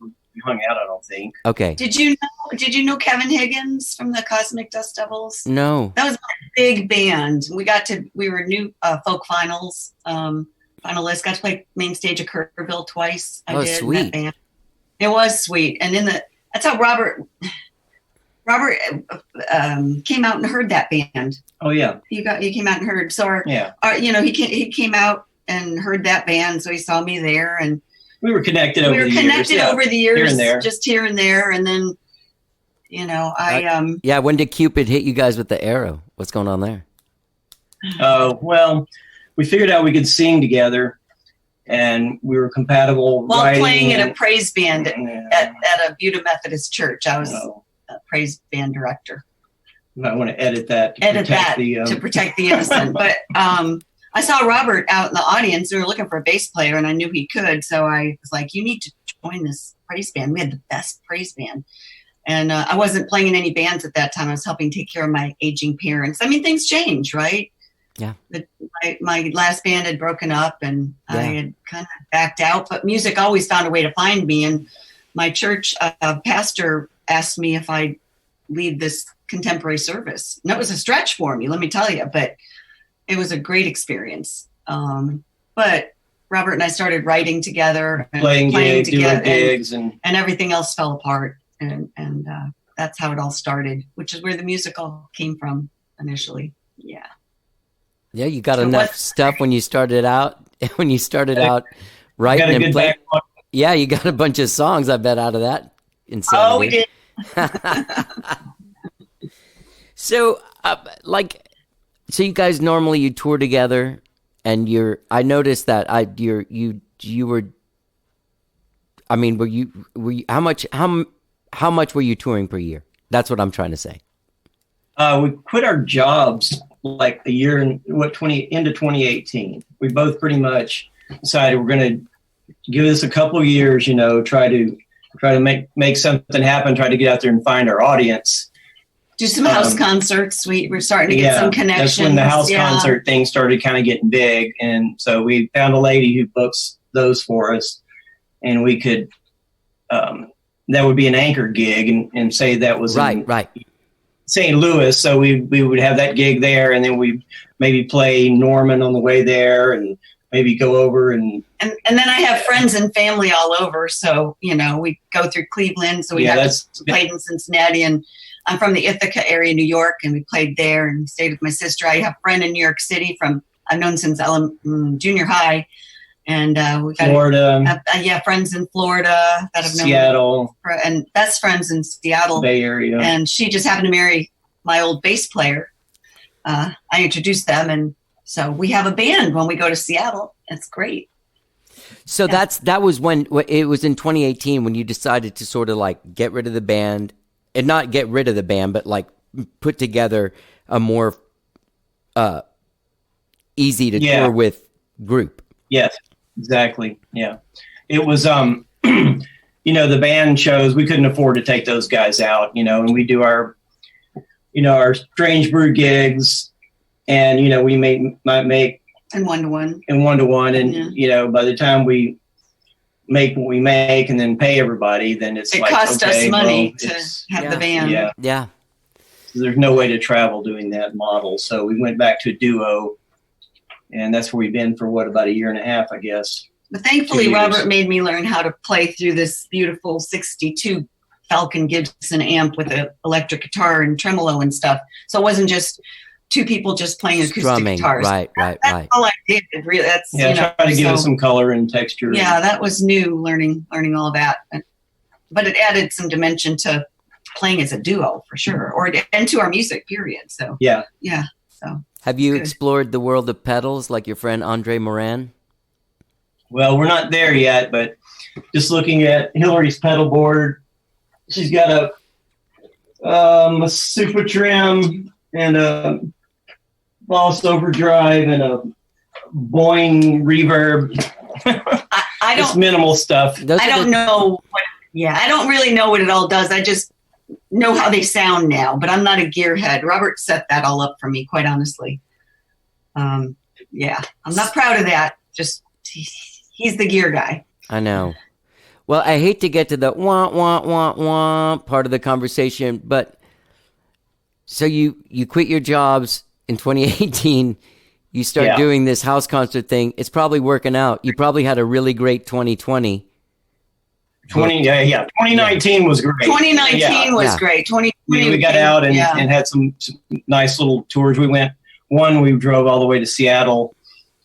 G: hung out, I don't think.
A: Okay.
F: Did you know Kevin Higgins from the Cosmic Dust Devils?
A: No.
F: That was my big band. We were new folk finalists. Got to play main stage of Kerrville twice. I
A: Oh,
F: did in
A: sweet.
F: that band. It was sweet, and that's how Robert came out and heard that band.
G: Oh yeah,
F: He came out and heard. So
G: yeah.
F: He came out and heard that band, so he saw me there, and
G: We were connected
F: we
G: over
F: were
G: the years.
F: connected
G: Yeah.
F: over the years,
G: Here and there.
F: just here and there, and then
A: Yeah. When did Cupid hit you guys with the arrow? What's going on there?
G: Well, we figured out we could sing together, and we were compatible.
F: while
G: writing
F: playing in a
G: and-
F: praise band
G: Yeah.
F: at a Buda Methodist church. I was
G: No.
F: a praise band director.
G: You might want to edit that. To protect the,
F: to protect the innocent. But I saw Robert out in the audience. We were looking for a bass player, and I knew he could. So I was like, "You need to join this praise band." We had the best praise band. And I wasn't playing in any bands at that time. I was helping take care of my aging parents. I mean, things change, right?
A: Yeah.
F: My last band had broken up, and
A: Yeah.
F: I had kind of backed out. But music always found a way to find me. And my church pastor asked me if I'd lead this contemporary service. And that was a stretch for me, let me tell you. But it was a great experience. But Robert and I started writing together, and
G: playing gigs,
F: together,
G: doing gigs, and
F: and everything else fell apart. And that's how it all started, which is where the musical came from initially. Yeah.
A: Yeah, you got
F: So
A: enough
F: what-
A: stuff when you started out. When you started out writing
G: got a
A: and
G: good
A: playing.
G: backlog.
A: Yeah, you got a bunch of songs. I bet out of that. Insanity.
F: Oh, we did.
A: So, so you guys normally you tour together, and I noticed that you were. I mean, were you how much were you touring per year? That's what I'm trying to say.
G: We quit our jobs like a year into 2018. We both pretty much decided we're going to give this a couple of years. Try to make something happen. Try to get out there and find our audience.
F: Do some house concerts. We're starting to get some connections.
G: That's when the house concert thing started kind of getting big, and so we found a lady who books those for us, and we could. That would be an anchor gig, and say that was in
A: Right.
G: St. Louis. So we would have that gig there, and then we maybe play Norman on the way there, and maybe go over and
F: And then I have friends and family all over. So, we go through Cleveland. So we played in Cincinnati, and I'm from the Ithaca area, New York, and we played there and stayed with my sister. I have a friend in New York City I've known since junior high. And we got
G: Florida,
F: friends in Florida that have known
G: Seattle,
F: and best friends in Seattle,
G: Bay Area.
F: And she just happened to marry my old bass player. I introduced them, and so we have a band when we go to Seattle. That's great.
A: So that was when it was in 2018 when you decided to sort of like get rid of the band, and not get rid of the band, but like put together a more easy to tour with group.
G: Yes, exactly. Yeah. It was, the band shows, we couldn't afford to take those guys out, and we do our Strange Brew gigs, and, we might make
F: And one-to-one.
G: And, by the time we make what we make and then pay everybody, then it
F: cost us money to have the band.
A: Yeah.
G: So there's no way to travel doing that model. So we went back to a duo, and that's where we've been for about a year and a half, I guess.
F: But thankfully, Robert made me learn how to play through this beautiful 62 Falcon Gibson amp with an electric guitar and tremolo and stuff. So it wasn't just two people just playing acoustic
A: Strumming.
F: guitars.
A: Right.
F: That's all I did. Really, that's
G: try to give it some color and texture.
F: Yeah, that was new, learning all that. But it added some dimension to playing as a duo for sure, and to our music. Period. So yeah. So
A: have you explored the world of pedals like your friend Andre Moran?
G: Well, we're not there yet, but just looking at Hillary's pedal board, she's got a super trim and a Boss Overdrive and a Boing reverb.
F: I don't.
G: It's minimal stuff.
F: I don't know. I don't really know what it all does. I just know how they sound now, but I'm not a gearhead. Robert set that all up for me, quite honestly. I'm not proud of that. Just he's the gear guy.
A: I know. Well, I hate to get to the wah, wah, wah, wah part of the conversation, but so you quit your jobs in 2018. You start doing this house concert thing. It's probably working out. You probably had a really great 2020.
G: 2019 was great.
F: 2019 was great. 2020
G: we got out and had some nice little tours. We drove all the way to Seattle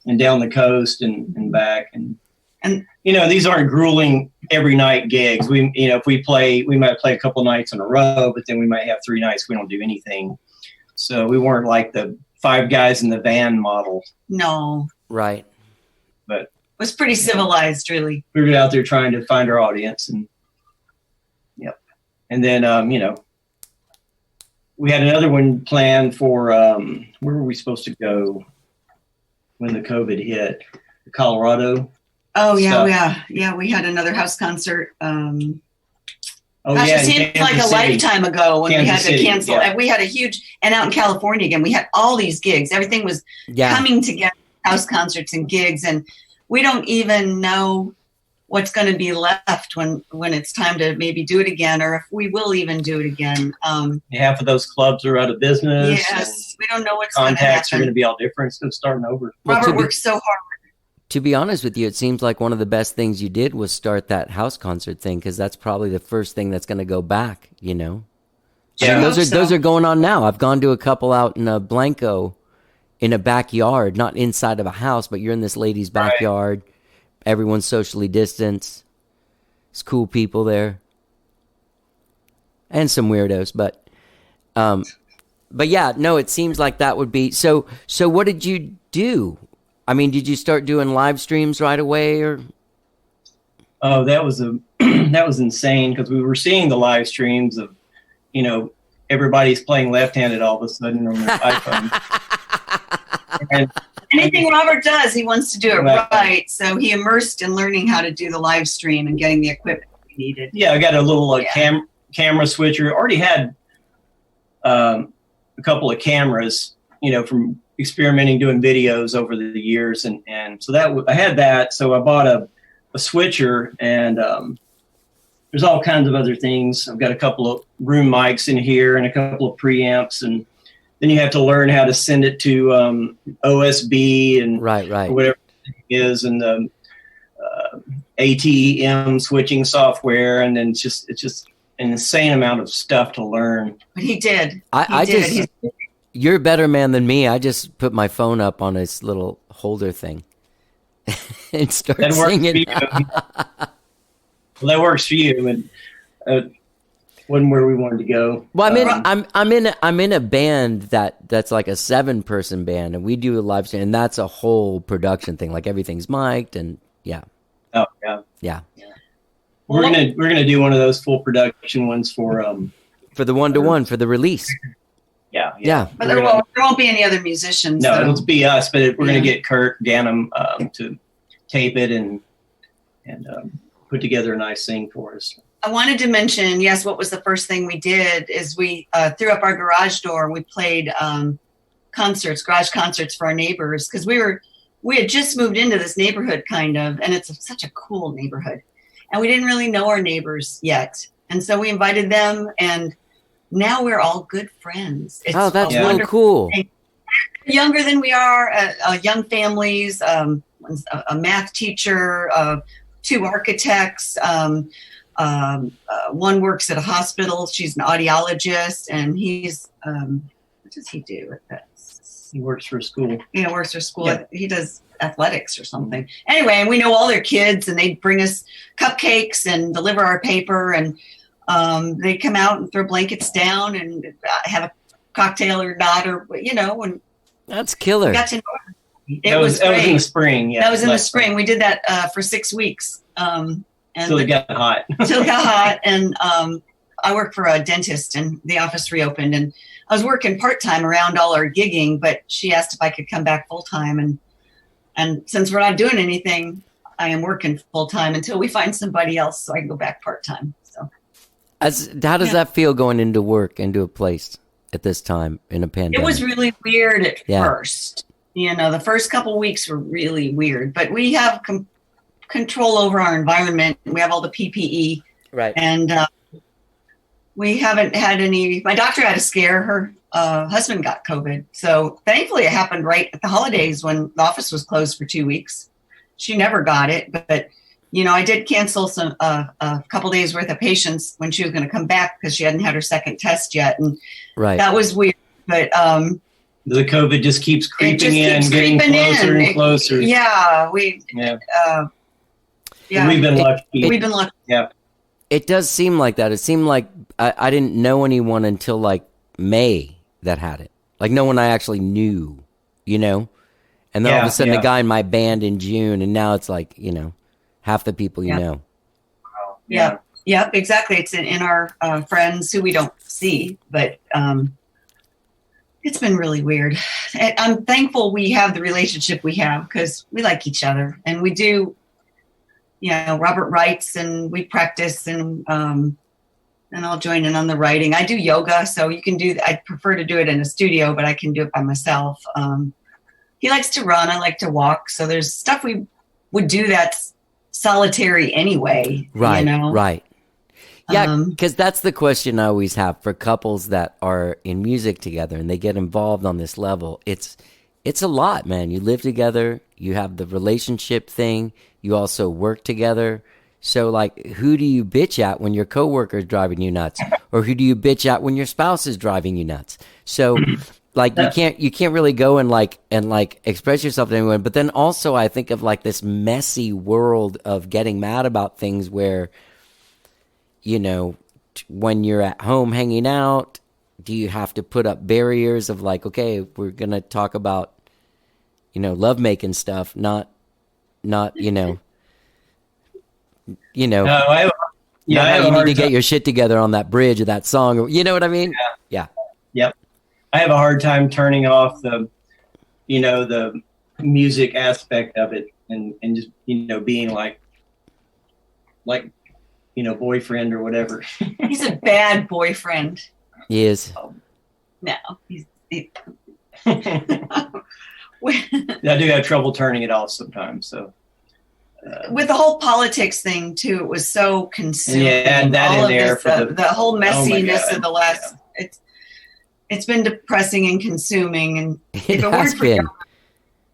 G: and down the coast and back, and these aren't grueling every night gigs. If we play, we might play a couple nights in a row, but then we might have 3 nights we don't do anything. So we weren't like the 5 guys in the van model.
F: No.
A: Right.
G: But
F: it was pretty civilized, really.
G: We were out there trying to find our audience, and then we had another one planned for where were we supposed to go when the COVID hit? Colorado.
F: Oh yeah. We had another house concert. It seemed like a lifetime ago when we had to cancel. And we had a huge, and out in California again, we had all these gigs. Everything was coming together, house concerts and gigs, and we don't even know what's going to be left when it's time to maybe do it again, or if we will even do it again.
G: Half of those clubs are out of business.
F: Yes, we don't know what's going to happen.
G: Contacts are going to be all different. So starting over.
F: Robert worked so hard.
A: To be honest with you, it seems like one of the best things you did was start that house concert thing, because that's probably the first thing that's going to go back, Yeah, I mean, those are going on now. I've gone to a couple out in a Blanco in a backyard, not inside of a house, but you're in this lady's backyard. Right. Everyone's socially distanced. There's cool people there. And some weirdos, but yeah, no, it seems like that would be so what did you do? I mean, did you start doing live streams right away, or?
G: Oh, that was that was insane, because we were seeing the live streams of, everybody's playing left-handed all of a sudden on their iPhone. And
F: anything Robert does, he wants to do it right. So he immersed in learning how to do the live stream and getting the equipment we needed.
G: Yeah, I got a little camera switcher. Already had a couple of cameras, from experimenting doing videos over the years, and so that I had that. So I bought a switcher, and there's all kinds of other things. I've got a couple of room mics in here and a couple of preamps, and then you have to learn how to send it to OSB and whatever it is, and the ATEM switching software, and then it's just an insane amount of stuff to learn.
F: But he did.
A: You're a better man than me. I just put my phone up on this little holder thing and start singing.
G: Well, that works for you. And wasn't where we wanted to go.
A: Well, I'm in a band that's like a 7-person band, and we do a live stream, and that's a whole production thing. Like everything's mic'd, and yeah.
G: Oh yeah. We're gonna do one of those full production ones for
A: the 1-to-1 for the release.
G: Yeah.
F: But there won't be any other musicians.
G: No,
F: so.
G: it'll be us, but we're going to get Kurt Ganem to tape it and put together a nice thing for us.
F: I wanted to mention, yes, what was the first thing we did is we threw up our garage door. We played garage concerts for our neighbors, because we had just moved into this neighborhood kind of, and it's such a cool neighborhood. And we didn't really know our neighbors yet. And so we invited them, and now we're all good friends. It's
A: that's really cool.
F: Thing. Younger than we are, young families, a math teacher, 2 architects. One works at a hospital. She's an audiologist, and he's, what does he do with this?
G: He works for a school.
F: Yeah, works for school. Yeah. He does athletics or something. Anyway, and we know all their kids, and they bring us cupcakes and deliver our paper, and they come out and throw blankets down and have a cocktail or not, or and
A: that's killer.
F: Got to know it.
G: That was in the spring. Yeah,
F: that was in the spring. We did that for 6 weeks.
G: Until it got hot.
F: Until it got hot, and I work for a dentist, and the office reopened, and I was working part-time around all our gigging, but she asked if I could come back full-time, and since we're not doing anything, I am working full-time until we find somebody else so I can go back part-time. So,
A: how does that feel going into work, into a place at this time in a pandemic?
F: It was really weird at first. The first couple weeks were really weird, but we have control over our environment. We have all the PPE.
A: Right.
F: And we haven't had any. My doctor had a scare. Her husband got COVID. So thankfully it happened right at the holidays when the office was closed for 2 weeks. She never got it, but I did cancel a couple days worth of patients when she was going to come back because she hadn't had her second test yet. And that was weird. But
G: the COVID just keeps creeping getting closer and closer. We've been lucky.
F: We've been lucky.
G: Yeah.
A: It does seem like that. It seemed like I didn't know anyone until like May that had it. Like no one I actually knew, And then all of a sudden a guy in my band in June, and now it's like, half the people you know.
G: Wow.
F: Yeah. Yep, exactly. It's in our friends who we don't see, but it's been really weird. I'm thankful we have the relationship we have because we like each other, and we do. Robert writes, and we practice, and I'll join in on the writing. I do yoga, so you can do. I prefer to do it in a studio, but I can do it by myself. He likes to run. I like to walk. So there's stuff we would do that's solitary anyway.
A: Right. Right. Yeah, because that's the question I always have for couples that are in music together and they get involved on this level. It's a lot, man. You live together. You have the relationship thing. You also work together. So, like, who do you bitch at when your coworker is driving you nuts, or who do you bitch at when your spouse is driving you nuts? So, like, you can't really go and express yourself to anyone. But then also, I think of like this messy world of getting mad about things where, when you're at home hanging out, do you have to put up barriers of like, okay, we're gonna talk about, lovemaking stuff, not how you need to get your shit together on that bridge or that song, or you know what I mean? Yeah.
G: Yep. I have a hard time turning off the music aspect of it and just, being like, boyfriend or whatever.
F: He's a bad boyfriend.
A: He is.
F: No,
G: I do have trouble turning it off sometimes. So
F: with the whole politics thing too, it was so consuming.
G: Yeah, and that
F: all
G: in there
F: this,
G: for
F: the whole messiness of the last.
G: Yeah.
F: It's been depressing and consuming, and
A: it has been.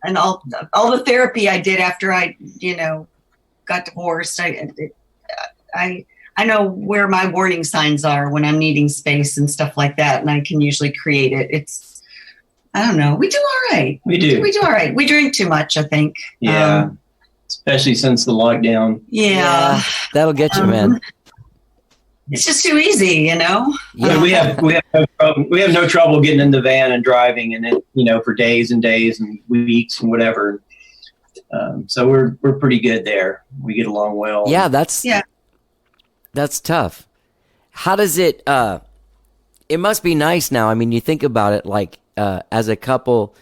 F: And all the therapy I did after I got divorced, I know where my warning signs are when I'm needing space and stuff like that, and I can usually create it. I don't know. We do all right.
G: We do
F: all right. We drink too much, I think.
G: Yeah. Especially since the lockdown.
F: Yeah.
A: That'll get you, man.
F: it's just too easy, you know.
A: Yeah.
G: We have no trouble getting in the van and driving, and it, for days and days and weeks and whatever. So we're pretty good there. We get along well.
A: Yeah, that's tough. How does it? It must be nice now. I mean, you think about it, like as a couple,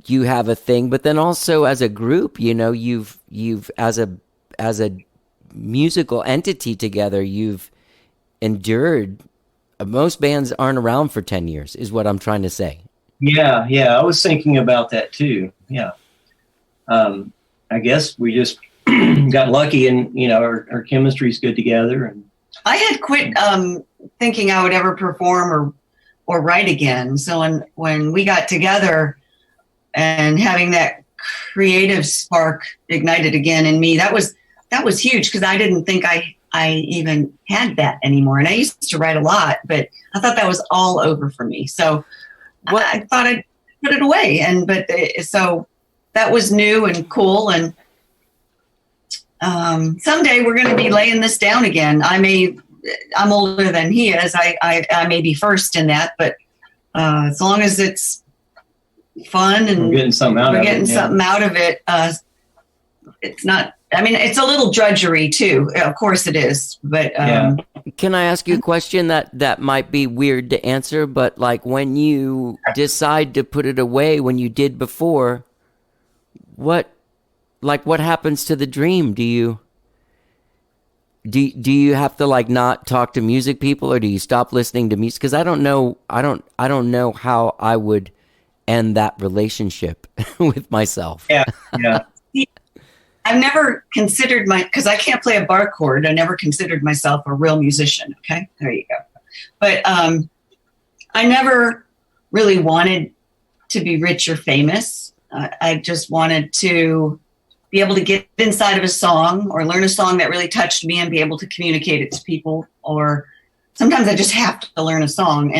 A: you have a thing, but then also as a group, you've as a musical entity together, you've endured. Most bands aren't around for 10 years, is what I'm trying to say.
G: Yeah. I was thinking about that too. Yeah. I guess we just got lucky, and our chemistry's good together. And
F: I had quit thinking I would ever perform or write again. So when we got together and having that creative spark ignited again in me, that was huge, because I didn't think I even had that anymore. And I used to write a lot, but I thought that was all over for me. So I thought I'd put it away. So that was new and cool. And someday we're going to be laying this down again. I'm older than he is. I may be first in that, but as long as it's fun and
G: we're getting something out
F: of it, it's not. I mean, it's a little drudgery too. Of course it is, but
A: Can I ask you a question that might be weird to answer, but like when you decide to put it away, when you did before, what happens to the dream? Do you have to like not talk to music people, or do you stop listening to music? Because I don't know how I would end that relationship with myself.
G: Yeah.
F: I've never considered because I can't play a bar chord. I never considered myself a real musician. Okay, there you go. But I never really wanted to be rich or famous. I just wanted to be able to get inside of a song or learn a song that really touched me and be able to communicate it to people. Or sometimes I just have to learn a song,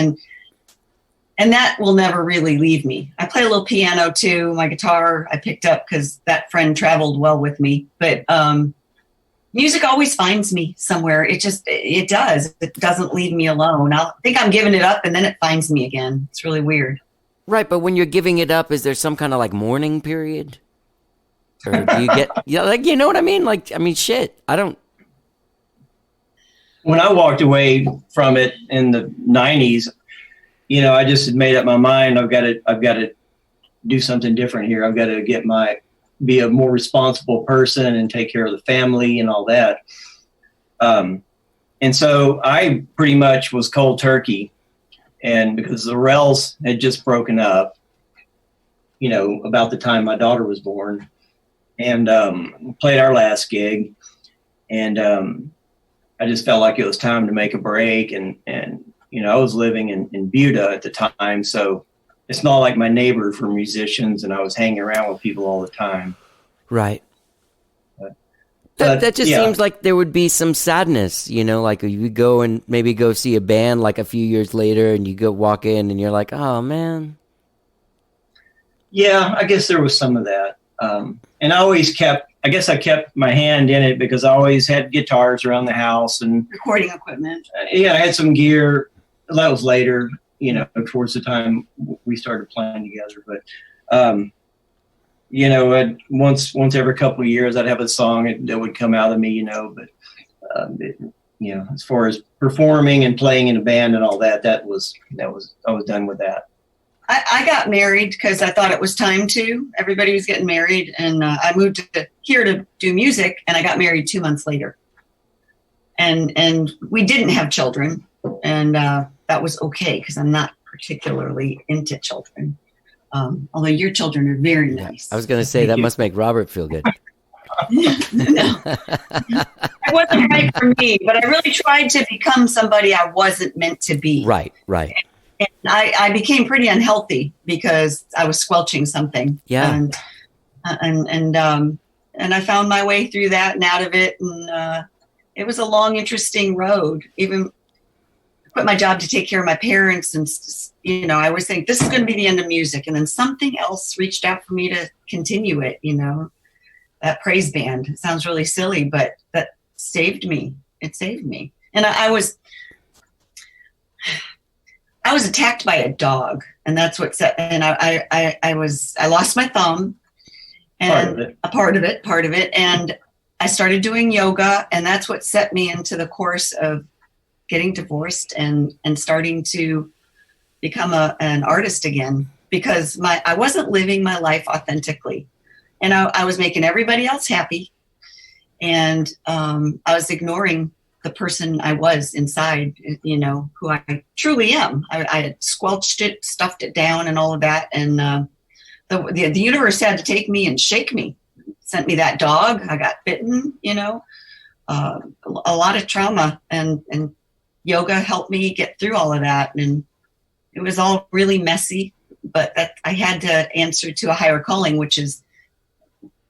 F: and that will never really leave me. I play a little piano too. My guitar I picked up because that friend traveled well with me. But music always finds me somewhere. It does. It doesn't leave me alone. I'll think I'm giving it up, and then it finds me again. It's really weird.
A: Right, but when you're giving it up, is there some kind of like mourning period? Or do you get, you know what I mean? Shit, I don't.
G: When I walked away from it in the 90s, I just had made up my mind. I've got to do something different here. I've got to be a more responsible person and take care of the family and all that. And so I pretty much was cold turkey, and because the Rels had just broken up, about the time my daughter was born, and played our last gig, and I just felt like it was time to make a break, and I was living in Buda at the time, so it's not like my neighbors were musicians and I was hanging around with people all the time.
A: Right. That just seems like there would be some sadness, like you go and maybe go see a band like a few years later, and you go walk in and you're like, oh man.
G: Yeah, I guess there was some of that. And I kept my hand in it because I always had guitars around the house and
F: Recording equipment.
G: I had some gear. That was later, towards the time we started playing together. But, once every couple of years, I'd have a song that would come out of me, but, as far as performing and playing in a band and all that I was done with that.
F: I got married because I thought it was time to. Everybody was getting married, and I moved here to do music, and I got married 2 months later. And we didn't have children, and that was okay because I'm not particularly into children. Although your children are very nice.
A: I was going to say that must make Robert feel good.
F: No, it wasn't right for me, but I really tried to become somebody I wasn't meant to be.
A: Right.
F: And I became pretty unhealthy because I was squelching something.
A: Yeah.
F: And I found my way through that and out of it. And it was a long, interesting road. Even quit my job to take care of my parents. And, I was saying, this is going to be the end of music. And then something else reached out for me to continue it, that praise band. It sounds really silly, but that saved me. It saved me. And I was attacked by a dog, and that's what set. And I lost my thumb, and part of it, and I started doing yoga, and that's what set me into the course of getting divorced and starting to become an artist again, because I wasn't living my life authentically, and I was making everybody else happy, and I was ignoring the person I was inside, you know, who I truly am. I had squelched it, stuffed it down, and all of that, and the universe had to take me and shake me. Sent me that dog. I got bitten, you know, a lot of trauma, and yoga helped me get through all of that. And it was all really messy, but I had to answer to a higher calling, which is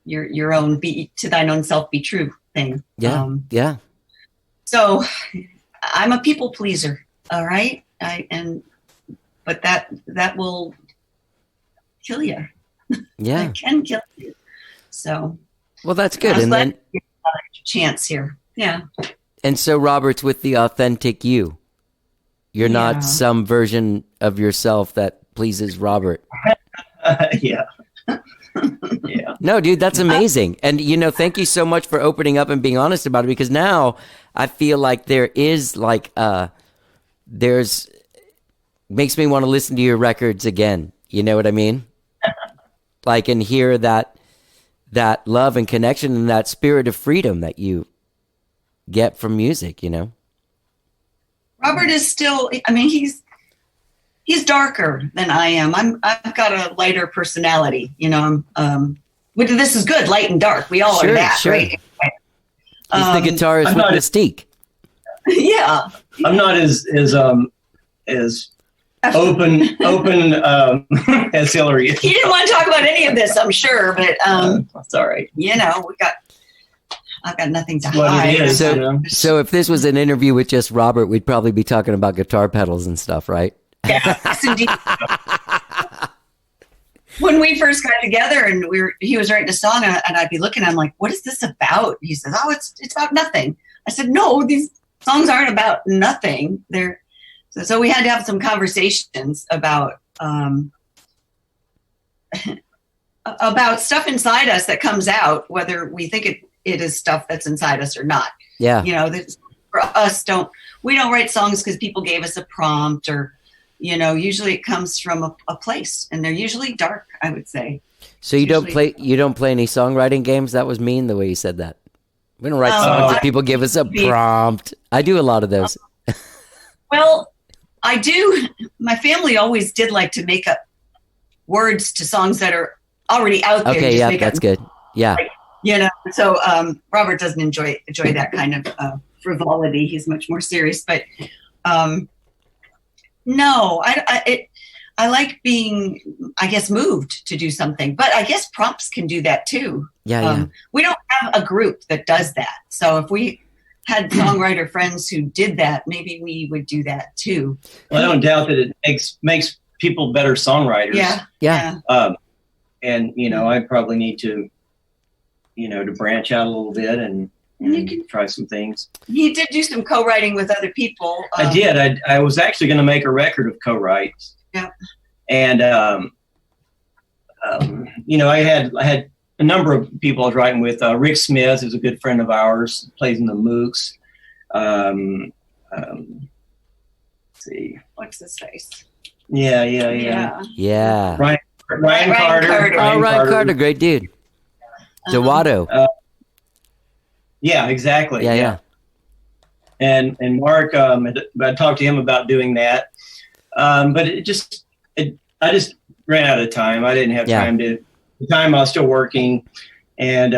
F: your own, be to thine own self, be true thing.
A: Yeah. Yeah.
F: So I'm a people pleaser. All right. But that will kill you.
A: Yeah.
F: It can kill you. So,
A: well, that's good. And then
F: chance here. Yeah.
A: And so Robert's with the authentic you. You're not some version of yourself that pleases Robert.
G: Yeah. Yeah.
A: No, dude, that's amazing. And, you know, thank you so much for opening up and being honest about it, because now I feel like there is like, makes me want to listen to your records again. You know what I mean? Like, and hear that love and connection and that spirit of freedom that you get from music, you know?
F: Robert is still, I mean, he's darker than I am. I've got a lighter personality, you know. This is good, light and dark. We all are that, right?
A: He's the guitarist with mystique.
F: Yeah.
G: I'm not as open as Hillary is.
F: He didn't want to talk about any of this, I'm sure, but
G: that's all right.
F: You know, I've got nothing to
G: What
F: hide.
G: it is,
A: So,
G: you know?
A: so if this was an interview with just Robert, we'd probably be talking about guitar pedals and stuff, right?
F: Yes, indeed. When we first got together and he was writing a song, and I'd be looking, I'm like, what is this about? He says, oh, it's about nothing. I said, no, these songs aren't about nothing. So we had to have some conversations about stuff inside us that comes out, whether we think it is stuff that's inside us or not.
A: Yeah.
F: You know, for us, we don't write songs because people gave us a prompt, or, you know, usually it comes from a place, and they're usually dark, I would say.
A: So you don't play any songwriting games? That was mean the way you said that. We don't write songs that people give us a prompt. I do a lot of those.
F: Well, I do. My family always did like to make up words to songs that are already out there.
A: Okay, yeah, that's good. Yeah.
F: You know, so Robert doesn't enjoy that kind of frivolity. He's much more serious. But no, I like being, I guess, moved to do something. But I guess prompts can do that too.
A: Yeah.
F: We don't have a group that does that. So if we had songwriter friends who did that, maybe we would do that too.
G: Well, I don't doubt that it makes people better songwriters.
A: Yeah.
G: And, you know, I probably need to, you know, to branch out a little bit and you can try some things.
F: You did do some co-writing with other people.
G: I did. I was actually going to make a record of co-writes.
F: Yeah.
G: And, you know, I had a number of people I was writing with. Rick Smith is a good friend of ours, plays in the Mooks. Let's see.
F: What's his face?
G: Yeah. Ryan Carter.
A: Oh, Ryan Carter, great dude. Dewato.
G: Yeah, exactly.
A: Yeah.
G: And Mark, I talked to him about doing that, but I just ran out of time. I didn't have time to. The time I was still working and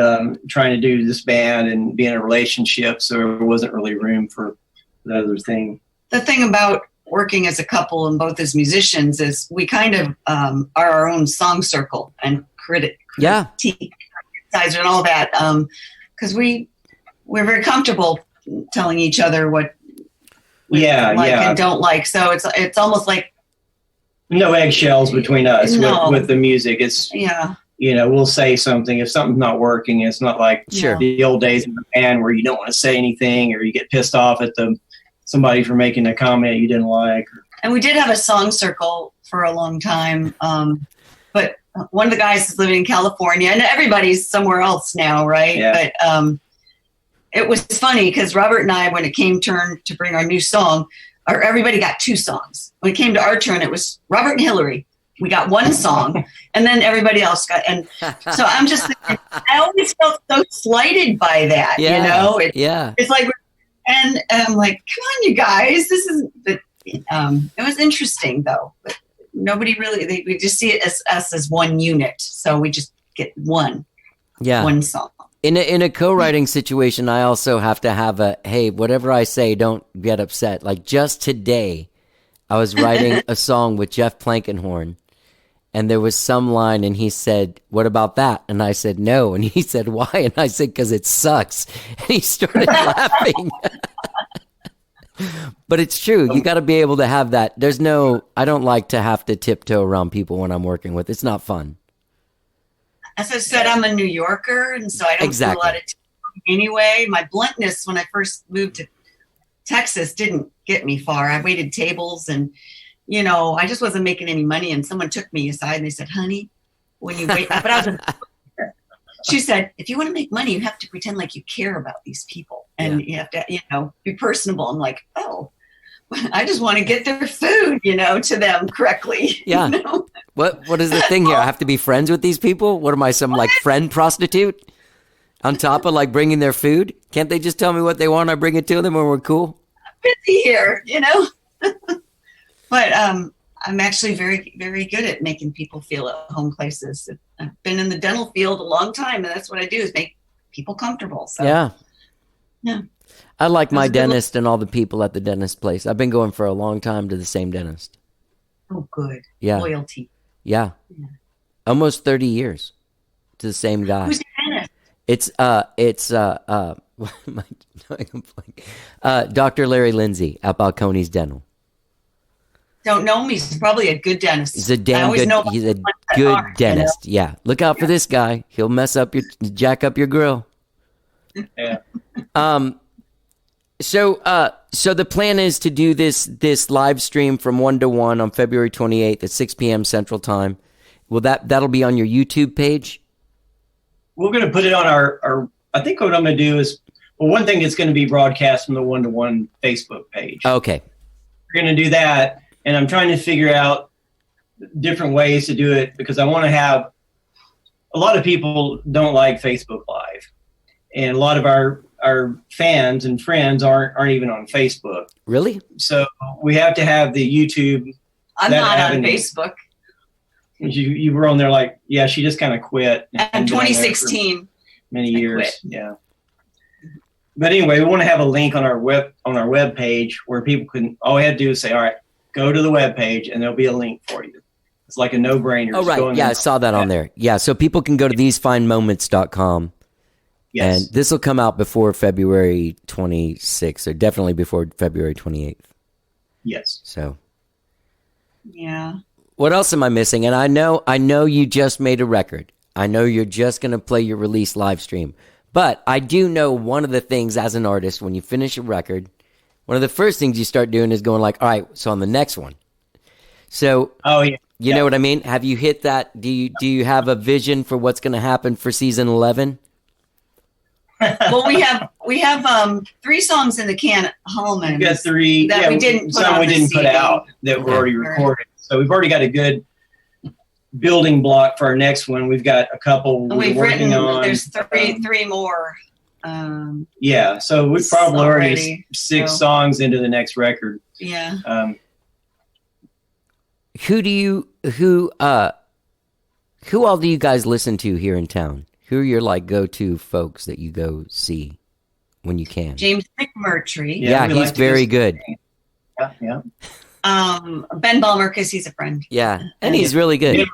G: trying to do this band and be in a relationship, so there wasn't really room for the other thing.
F: The thing about working as a couple and both as musicians is we kind of are our own song circle and critic and all that, because we're very comfortable telling each other what we like and don't like. So it's almost like
G: no eggshells between us with the music. It's you know, we'll say something if something's not working. It's not like the old days in the band where you don't want to say anything or you get pissed off at the somebody for making a comment you didn't like.
F: And we did have a song circle for a long time. But one of the guys is living in California, and everybody's somewhere else now, right?
G: Yeah.
F: But it was funny because Robert and I, when it came turn to bring our new song, everybody got 2 songs. When it came to our turn, it was Robert and Hillary. We got 1 song, and then everybody else got. And so I'm just thinking, I always felt so slighted by that, you know? It's like, and I'm like, come on, you guys, this is. It was interesting though. But nobody really. We just see it as us as one unit, so we just get one song.
A: In a co-writing situation, I also have to have hey, whatever I say, don't get upset. Like just today, I was writing a song with Jeff Plankenhorn, and there was some line, and he said, "What about that?" And I said, "No." And he said, "Why?" And I said, "Because it sucks." And he started laughing. But it's true. You got to be able to have that. I don't like to have to tiptoe around people when I'm working with. It's not fun.
F: As I said, I'm a New Yorker, and so I don't do a lot of anyway. My bluntness when I first moved to Texas didn't get me far. I waited tables, and I just wasn't making any money. And someone took me aside and they said, "Honey, when you wait," but I was. She said, "If you want to make money, you have to pretend like you care about these people, and you have to, be personable." I'm like, "Oh, I just want to get their food, to them correctly."
A: Yeah. What is the thing here? I have to be friends with these people? What am I, some like friend prostitute? On top of like bringing their food? Can't they just tell me what they want? I bring it to them when we're cool?
F: I'm busy here, But I'm actually very, very good at making people feel at home places. I've been in the dental field a long time, and that's what I do is make people comfortable. So yeah.
A: I like my dentist and all the people at the dentist place. I've been going for a long time to the same dentist.
F: Oh, good.
A: Yeah.
F: Loyalty.
A: Yeah. Almost 30 years to the same guy.
F: Who's the dentist?
A: It's Dr. Larry Lindsay at Balcones Dental.
F: Don't know him. He's probably a good dentist.
A: He's a damn good. He's a good dentist. Yeah, look out for this guy. He'll jack up your grill.
G: Yeah.
A: So the plan is to do this live stream from 1 to 1 on February 28th at 6 p.m. Central Time. Will that'll be on your YouTube page?
G: We're going to put it on our. I think what I'm going to do is, one thing that's going to be broadcast from the 1 to 1 Facebook page.
A: Okay.
G: We're going to do that. And I'm trying to figure out different ways to do it because I want to have a lot of people don't like Facebook Live, and a lot of our fans and friends aren't even on Facebook.
A: Really?
G: So we have to have the YouTube.
F: I'm not on Facebook.
G: You were on there like, yeah, she just kind of quit.
F: In 2016.
G: Many years, yeah. But anyway, we want to have a link on our web page where people can. All we have to do is say, all right, go to the web page, and there'll be a link for you. It's like a no-brainer.
A: Oh, right. Yeah, I saw that on there. Yeah, so people can go to thesefinemoments.com.
G: Yes.
A: And this will come out before February 26th, or definitely before February 28th.
G: Yes.
A: So.
F: Yeah.
A: What else am I missing? And I know you just made a record. I know you're just going to play your release live stream. But I do know one of the things as an artist, when you finish a record, one of the first things you start doing is going like, all right, so on the next one. So, you know what I mean? Have you hit that? Do you have a vision for what's going to happen for season 11?
F: Well, we have 3 songs in the can at home, and
G: we got 3
F: that we didn't
G: put out that were already recorded. So we've already got a good building block for our next one. We've got a couple
F: we've
G: working
F: written.
G: on.
F: There's three more.
G: Yeah, so we've probably already 6 songs into the next record.
F: Yeah.
A: Who all do you guys listen to here in town? Who are your like go-to folks that you go see when you can?
F: James McMurtry.
A: Yeah, he's very good.
G: Yeah.
F: Ben Balmer, because he's a friend.
A: Yeah, and he's really good.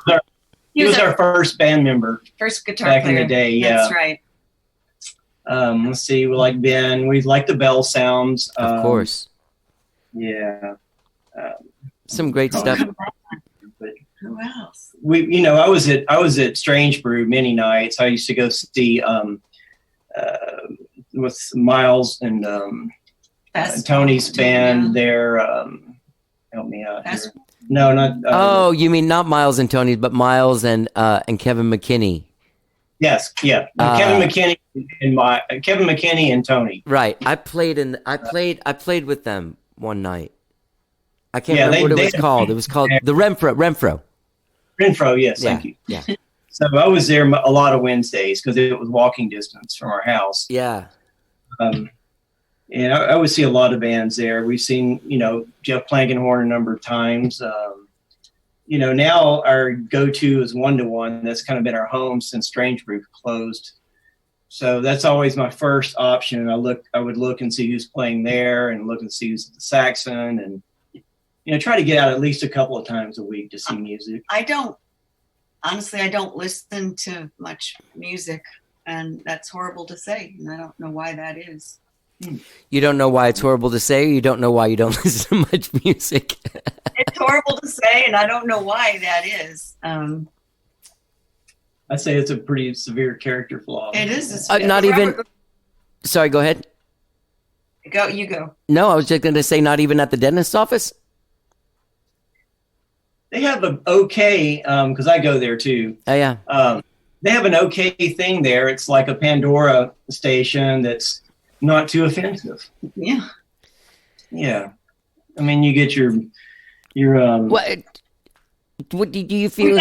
G: He was our first band member.
F: First guitar
G: back
F: player.
G: in the day. Yeah,
F: that's right.
G: Let's see. We like Ben. We like the bell sounds.
A: Of course.
G: Yeah.
A: Some great stuff.
F: Who else?
G: I was at Strange Brew many nights. I used to go see with Miles and Tony's
F: Fast
G: band
F: Food,
G: there. Help me out
F: Fast-
G: here. No, not.
A: Oh, you mean not Miles and Tony's, but Miles and Kevin McKinney.
G: Yes, yeah. Kevin McKinney and Tony.
A: Right. I played with them one night. I can't remember what it was called. It was called the Renfro.
G: Renfro, yes, thank you.
A: Yeah.
G: So I was there a lot of Wednesdays because it was walking distance from our house.
A: Yeah.
G: And I would see a lot of bands there. We've seen, Jeff Plankenhorn a number of times. Now our go-to is 1-to-1. That's kind of been our home since Strange Brew closed. So that's always my first option. I would look and see who's playing there and look and see who's at the Saxon and, try to get out at least a couple of times a week to see music.
F: I don't listen to much music, and that's horrible to say, and I don't know why that is.
A: You don't know why it's horrible to say, or you don't know why you don't listen to much music?
F: It's horrible to say, and I don't know why that is.
G: I'd say it's a pretty severe character flaw.
F: It is.
A: Not even. Sorry, go ahead.
F: You go.
A: No, I was just going to say, not even at the dentist's office.
G: They have an okay, because I go there too.
A: Oh yeah.
G: They have an okay thing there. It's like a Pandora station that's not too offensive.
F: Yeah.
G: Yeah. I mean, you get your
A: What do you feel?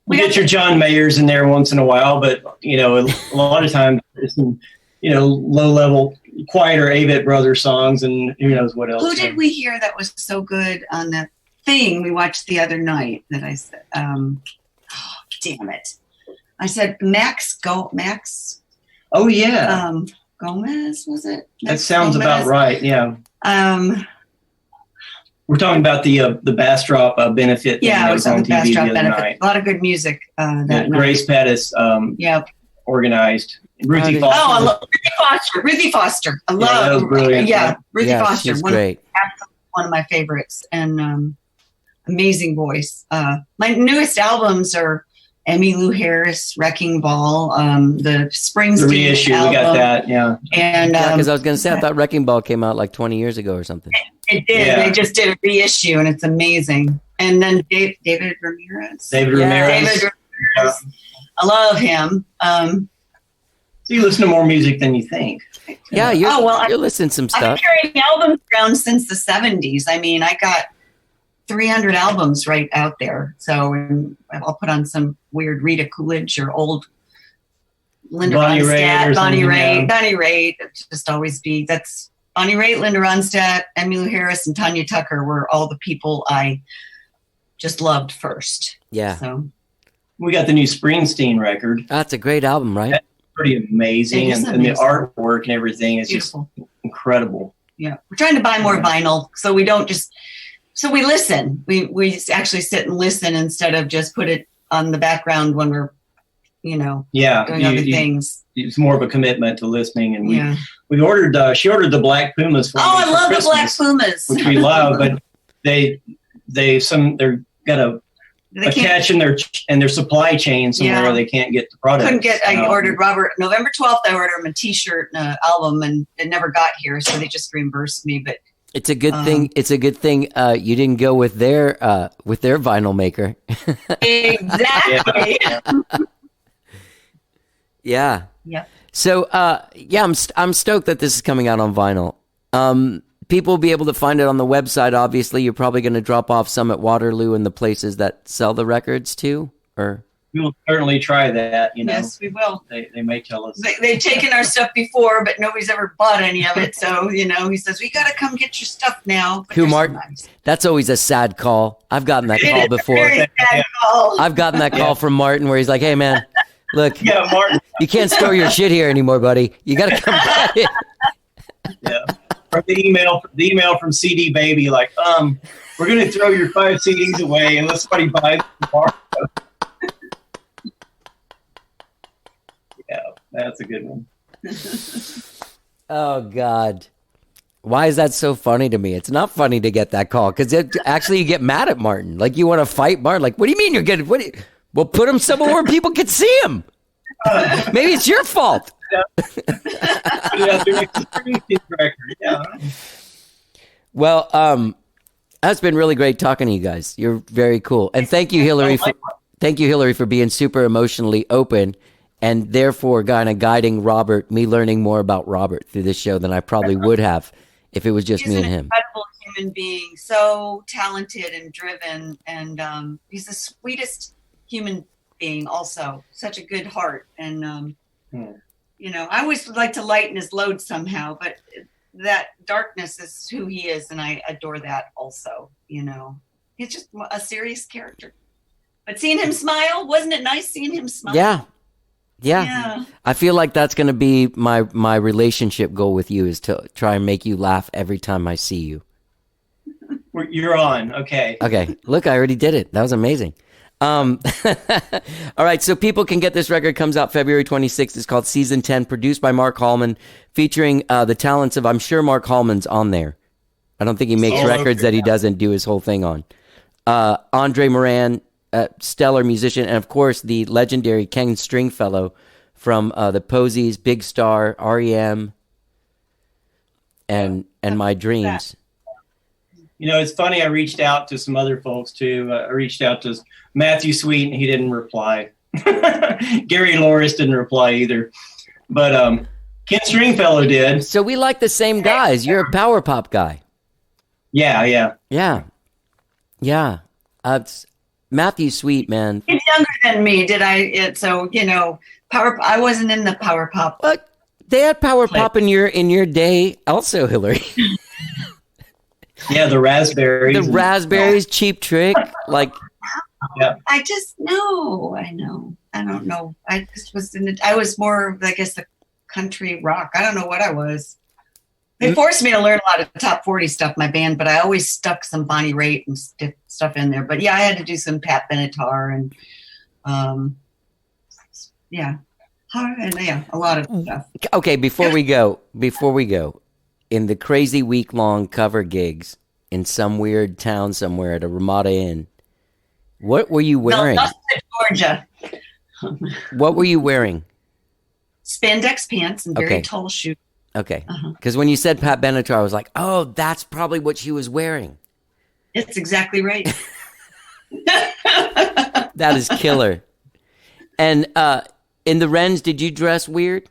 G: We get your John Mayers in there once in a while, but a lot of times there's some low level, quieter Avett Brothers songs, and who knows what else.
F: Who did we hear that was so good on that thing we watched the other night? That I said, damn it! I said Max.
G: Oh yeah.
F: Gomez, was it?
G: That sounds about right. Yeah. We're talking about the Bastrop benefit.
F: Yeah,
G: that
F: it was on the
G: TV
F: Bastrop
G: other
F: benefit.
G: night.
F: A lot of good music that night.
G: Grace Pettis organized. Ruthie
A: did-
G: Foster.
F: Oh, I love Ruthie Foster. I love.
G: that was brilliant.
F: Yeah, Ruthie
A: Yeah,
F: Foster.
A: she's great.
F: One of my favorites, and amazing voice. My newest albums are Emmylou Harris, Wrecking Ball, the Springsteen
G: The reissue.
F: album.
G: We got that. Yeah.
F: And
A: Because I was going to say, I thought Wrecking Ball came out like 20 years ago or something.
F: it did.
G: Yeah.
F: They just did a reissue, and it's amazing. And then David Ramirez.
G: David
A: Yeah.
G: Ramirez.
F: David Ramirez. I love him.
G: So you listen to more music than you think.
A: Yeah, you're listening to some
F: I've
A: stuff.
F: been carrying albums around since the 70s. I mean, I got 300 albums right out there. So I'll put on some weird Rita Coolidge or old Linda
G: Bonnie Raitt or
F: Ronstadt, Bonnie
G: something,
F: Raitt,
G: yeah.
F: Bonnie Raitt. It'll just always be, that's Bonnie Raitt, Linda Ronstadt, Emmylou Harris, and Tanya Tucker were all the people I just loved first.
A: Yeah.
F: So
G: We got the new Springsteen record.
A: That's a great album, right?
G: Pretty amazing.
F: It is
G: And the
F: amazing.
G: artwork and everything is
F: beautiful.
G: just incredible.
F: Yeah, we're trying to buy more vinyl, so we don't just. So we listen. We actually sit and listen instead of just put it on the background when we're,
G: Yeah.
F: doing other things.
G: It's more of a commitment to listening. And
F: Yeah.
G: we ordered, she ordered the Black Pumas for me
F: Oh, I
G: for
F: love the Black
G: Christmas,
F: Pumas.
G: which we love, but they're got a
F: They can't,
G: catch in their supply chain somewhere
F: Yeah.
G: where they can't get the product.
F: couldn't get. I ordered November 12th. I ordered him a T-shirt and an album, and it never got here, so they just reimbursed me. But
A: It's a good thing. It's a good thing you didn't go with their vinyl maker.
F: exactly.
A: Yeah.
F: Yeah.
A: So I'm stoked that this is coming out on vinyl. People will be able to find it on the website. Obviously, you're probably going to drop off some at Waterloo and the places that sell the records too, or
G: We will certainly try that.
F: Yes, we will.
G: They may tell us.
F: They've taken our stuff before, but nobody's ever bought any of it. So, he says, we got to come get your stuff now. But
A: Who,
F: they're so
A: Martin?
F: nice.
A: That's always a sad call. I've gotten that
F: It
A: call
F: is a
A: before.
F: very sad call.
A: I've gotten that call from Martin where he's like, "Hey, man, look,
G: Yeah, Martin.
A: you can't store your shit here anymore, buddy. You got to come get it."
G: Yeah. From the email from CD Baby, like, we're gonna throw your 5 CDs away unless somebody buys them tomorrow. Yeah, that's a good one.
A: Oh God, why is that so funny to me? It's not funny to get that call because actually you get mad at Martin. Like you want to fight Martin. Like, what do you mean you're getting? Well, put him somewhere where people can see him. Maybe it's your fault.
G: Yeah.
A: Well, that's been really great talking to you guys. You're very cool, and thank you, Hillary. Thank you, Hillary, for being super emotionally open, and therefore kind of guiding Robert, me learning more about Robert through this show than I probably would have if it was just me and him.
F: He's an incredible human being, so talented and driven, and he's the sweetest human being. Also, such a good heart, and you know, I always like to lighten his load somehow, but that darkness is who he is, and I adore that also. You know, he's just a serious character. But seeing him smile, wasn't it nice seeing him smile?
A: Yeah. I feel like that's going to be my relationship goal with you, is to try and make you laugh every time I see you.
G: You're on. Okay.
A: Okay. Look, I already did it. That was amazing. All right. So people can get this record. Comes out February 26th. It's called Season 10, produced by Mark Hallman, featuring the talents of, I'm sure Mark Hallman's on there. I don't think he makes records that he doesn't do his whole thing on. Andre Moran, stellar musician, and of course the legendary Ken Stringfellow from the Posies, Big Star, REM, and My Dreams.
G: You know, it's funny. I reached out to some other folks too. I reached out to Matthew Sweet, and he didn't reply. Gary Loris didn't reply either. But Ken Stringfellow did.
A: So we like the same guys. You're a power pop guy.
G: Yeah.
A: It's Matthew Sweet, man.
F: He's younger than me. So you know, I wasn't in the power pop.
A: But they had power pop in your day, also, Hillary.
G: Yeah, the Raspberries. Cheap Trick,
A: like.
G: Yeah.
F: I know. I don't know. I just was I was more, I guess, the country rock. I don't know what I was. They forced me to learn a lot of top 40 stuff, my band, but I always stuck some Bonnie Raitt and stuff in there. But yeah, I had to do some Pat Benatar and a lot of stuff.
A: Okay, before we go, in the crazy week-long cover gigs in some weird town somewhere at a Ramada Inn, what were you wearing?
F: No, Georgia.
A: What were you wearing?
F: Spandex pants and very tall shoes.
A: Okay. Because when you said Pat Benatar, I was like, oh, that's probably what she was wearing.
F: It's exactly right.
A: That is killer. And in the Wrens, did you dress weird?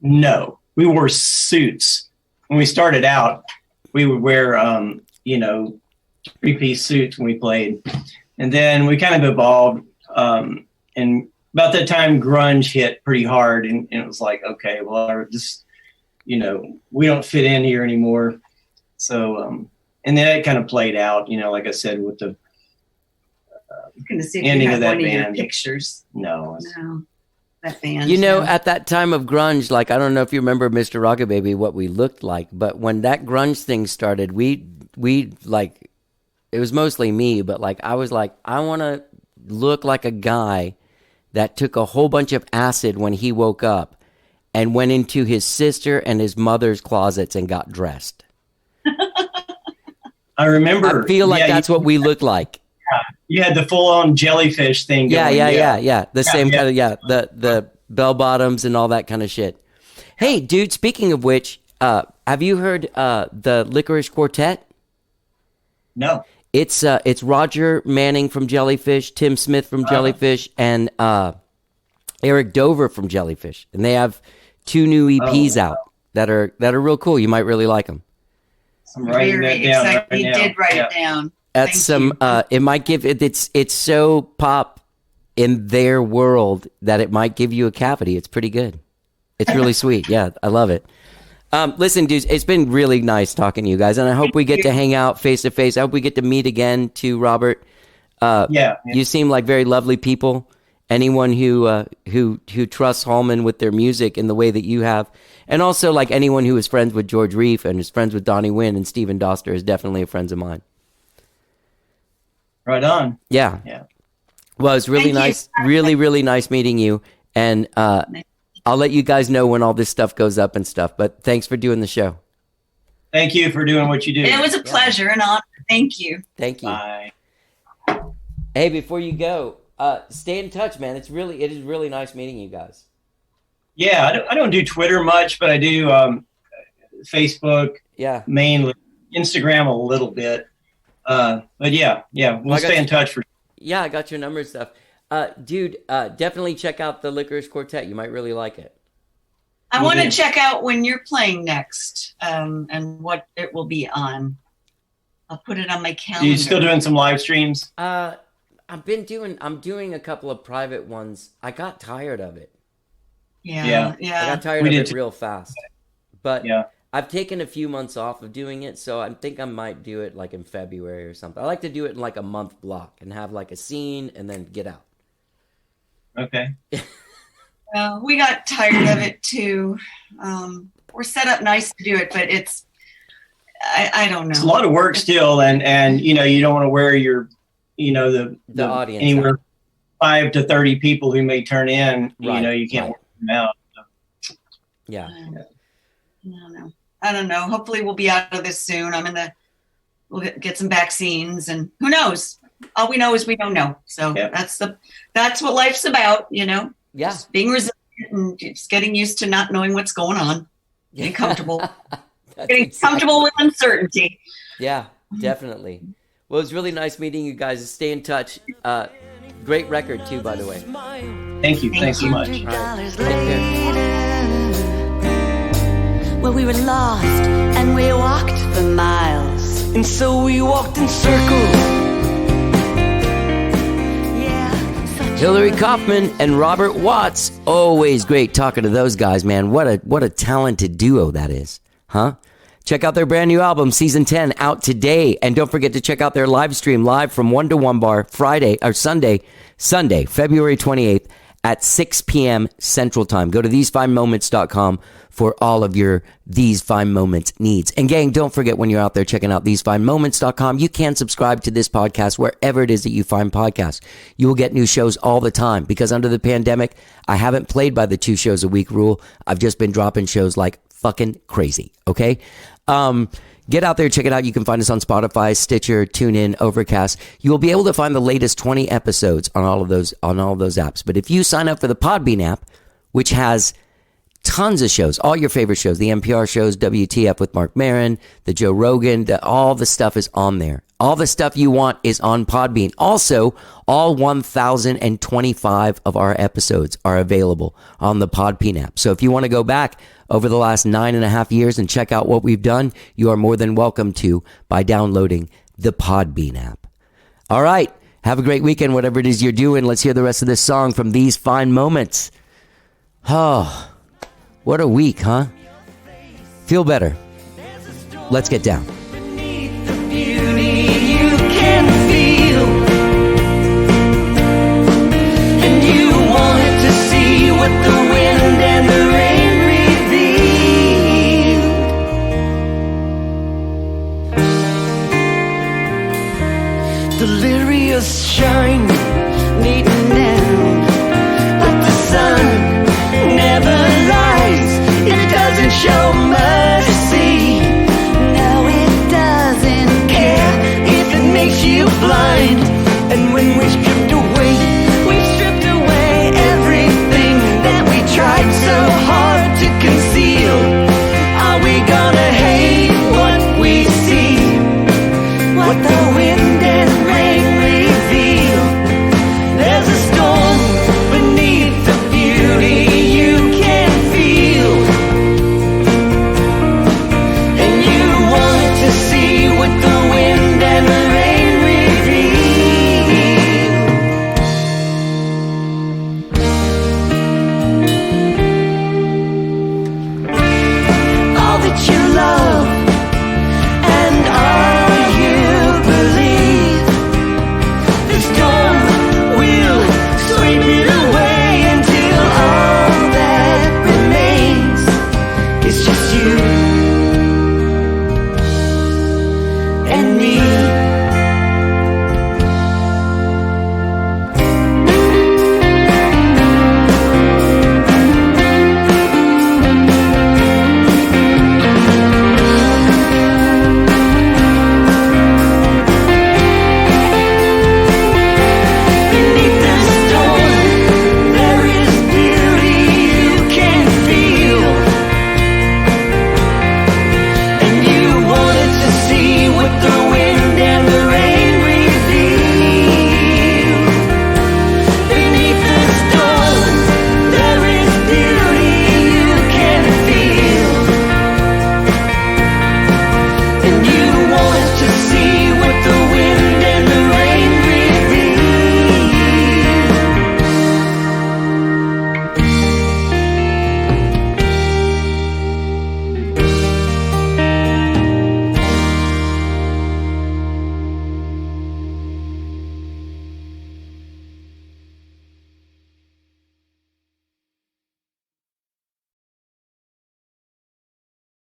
G: No. We wore suits. When we started out, we would wear, three-piece suits when we played. And then we kind of evolved. And about that time, grunge hit pretty hard. And it was like, okay, well, we don't fit in here anymore. So, and then it kind of played out, like I said, with the ending of that band.
F: Pictures.
G: No.
F: That band.
A: At that time of grunge, like, I don't know if you remember Mr. Rockababy, what we looked like, but when that grunge thing started, we like, it was mostly me, but like, I was like, I want to look like a guy that took a whole bunch of acid when he woke up and went into his sister and his mother's closets and got dressed.
G: I remember.
A: I feel like that's what we looked like.
G: You had the full-on jellyfish thing going.
A: Yeah. The same kind of, the bell bottoms and all that kind of shit. Hey, dude, speaking of which, have you heard the Licorice Quartet?
G: No.
A: It's Roger Manning from Jellyfish, Tim Smith from Jellyfish, and Eric Dover from Jellyfish. And they have 2 new EPs out that are real cool. You might really like them.
G: I'm writing that down right now.
F: He did write it down.
A: That's some. It might give it. It's so pop in their world that it might give you a cavity. It's pretty good. It's really sweet. Yeah, I love it. Listen, dudes, it's been really nice talking to you guys, and I hope we get to hang out face to face. I hope we get to meet again too, Robert. You seem like very lovely people. Anyone who trusts Hallman with their music in the way that you have, and also like anyone who is friends with George Reef and is friends with Donnie Wynn and Stephen Doster is definitely a friend of mine.
G: Right on.
A: Yeah. Well, it's really nice, really nice meeting you. And I'll let you guys know when all this stuff goes up and stuff. But thanks for doing the show.
G: Thank you for doing what you do.
F: It was a pleasure and honor. Thank you.
A: Thank you.
G: Bye.
A: Hey, before you go, Stay in touch, man. It is really nice meeting you guys.
G: Yeah, I don't do Twitter much, but I do Facebook.
A: Yeah.
G: Mainly Instagram a little bit. But yeah, we'll stay in touch for.
A: Yeah, I got your number and stuff. Dude, definitely check out the Licorice Quartet. You might really like it.
F: I want to check out when you're playing next, and what it will be on. I'll put it on my calendar.
G: You still doing some live streams?
A: I'm doing a couple of private ones. I got tired of it.
F: Yeah.
A: I got tired of it real fast. But
G: yeah.
A: I've taken a few months off of doing it, so I think I might do it like in February or something. I like to do it in like a month block and have like a scene and then get out.
G: Okay.
F: Well, we got tired of it too. We're set up nice to do it, but I don't know.
G: It's a lot of work still, and you don't want to wear your, the
A: audience
G: anywhere
A: out.
G: 5 to 30 people who may turn in.
A: Right.
G: You can't work them out. So.
A: Yeah.
F: I don't know. Hopefully we'll be out of this soon. We'll get some vaccines, and who knows? All we know is we don't know. So that's what life's about, Yeah. Just being resilient and just getting used to not knowing what's going on. Getting comfortable. Comfortable with uncertainty.
A: Yeah, definitely. Well, it's really nice meeting you guys. Stay in touch. Great record too, by the way.
G: Thank you. Thanks so much.
A: Right. Take care.
D: Well, we were lost and we walked for miles, and so we walked in circles.
A: Hillary Kaufman and Robert Watts. Always great talking to those guys, man. What a talented duo that is, huh? Check out their brand new album, Season 10, out today. And don't forget to check out their live stream live from 1 to 1 bar Sunday, February 28th at 6 p.m. Central Time. Go to TheseFineMoments.com for all of your These Fine Moments needs. And gang, don't forget when you're out there checking out TheseFineMoments.com, you can subscribe to this podcast wherever it is that you find podcasts. You will get new shows all the time because under the pandemic, I haven't played by the 2 shows a week rule. I've just been dropping shows like fucking crazy, okay? Get out there, check it out. You can find us on Spotify, Stitcher, TuneIn, Overcast. You will be able to find the latest 20 episodes on all of those apps. But if you sign up for the Podbean app, which has tons of shows, all your favorite shows, the NPR shows, WTF with Mark Maron, the Joe Rogan, all the stuff is on there. All the stuff you want is on Podbean. Also, all 1,025 of our episodes are available on the Podbean app. So if you want to go back over the last 9.5 years and check out what we've done, you are more than welcome to by downloading the Podbean app. All right. Have a great weekend, whatever it is you're doing. Let's hear the rest of this song from These Fine Moments. Oh, what a week, huh? Feel better. Let's get down.